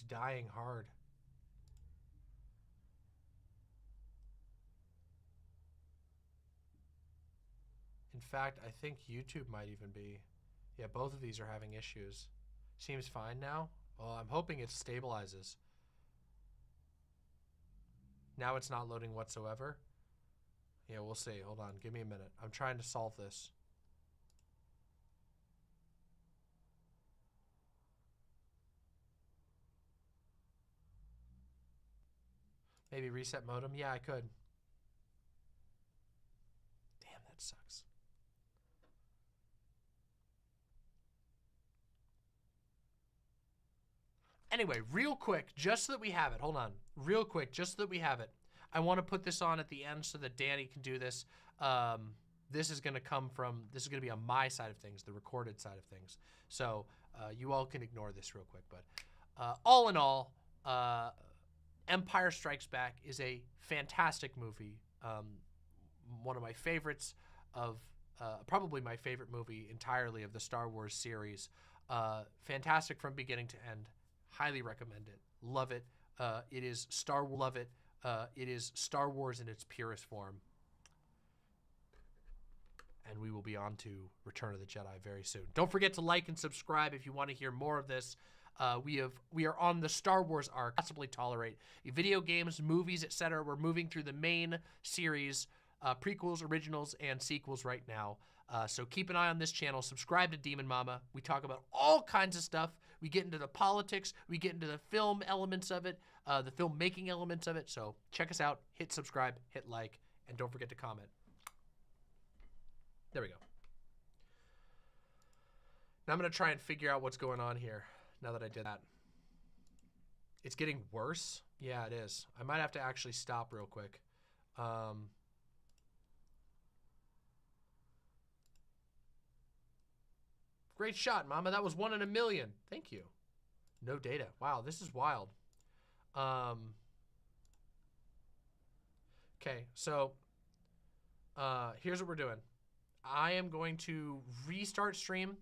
dying hard. In fact, I think YouTube might even be. Yeah, both of these are having issues. Seems fine now. Well, I'm hoping it stabilizes. Now it's not loading whatsoever. Yeah, we'll see. Hold on. Give me a minute. I'm trying to solve this. Maybe reset modem? Yeah, I could. Damn, that sucks. Anyway, real quick, just so that we have it. Hold on. Real quick, just so that we have it. I want to put this on at the end so that Danny can do this. This is going to be on my side of things, the recorded side of things. So you all can ignore this real quick. But all in all, Empire Strikes Back is a fantastic movie. One of my favorites of, probably my favorite movie entirely of the Star Wars series. Fantastic from beginning to end. Highly recommend it. Love it. It is Star Wars. Love it. It is Star Wars in its purest form. And we will be on to Return of the Jedi very soon. Don't forget to like and subscribe if you want to hear more of this. We are on the Star Wars arc. Possibly tolerate video games, movies, etc. We're moving through the main series, prequels, originals, and sequels right now. So keep an eye on this channel. Subscribe to Demon Mama. We talk about all kinds of stuff. We get into the politics. We get into the film elements of it, the filmmaking elements of it. So check us out. Hit subscribe, hit like, and don't forget to comment. There we go. Now I'm going to try and figure out what's going on here now that I did that. It's getting worse. Yeah, it is. I might have to actually stop real quick. Great shot, Mama. That was 1 in a million. Thank you. No data. Wow, this is wild. Okay, so here's what we're doing. I am going to restart stream.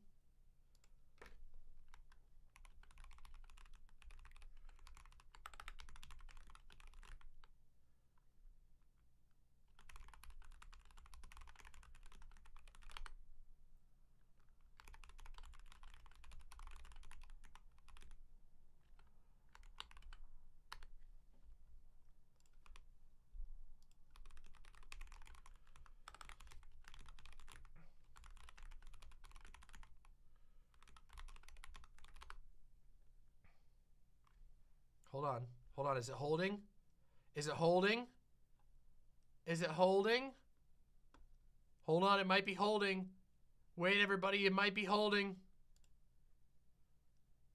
Hold on. Hold on. Is it holding? Is it holding? Is it holding? Hold on. It might be holding. Wait, everybody. It might be holding.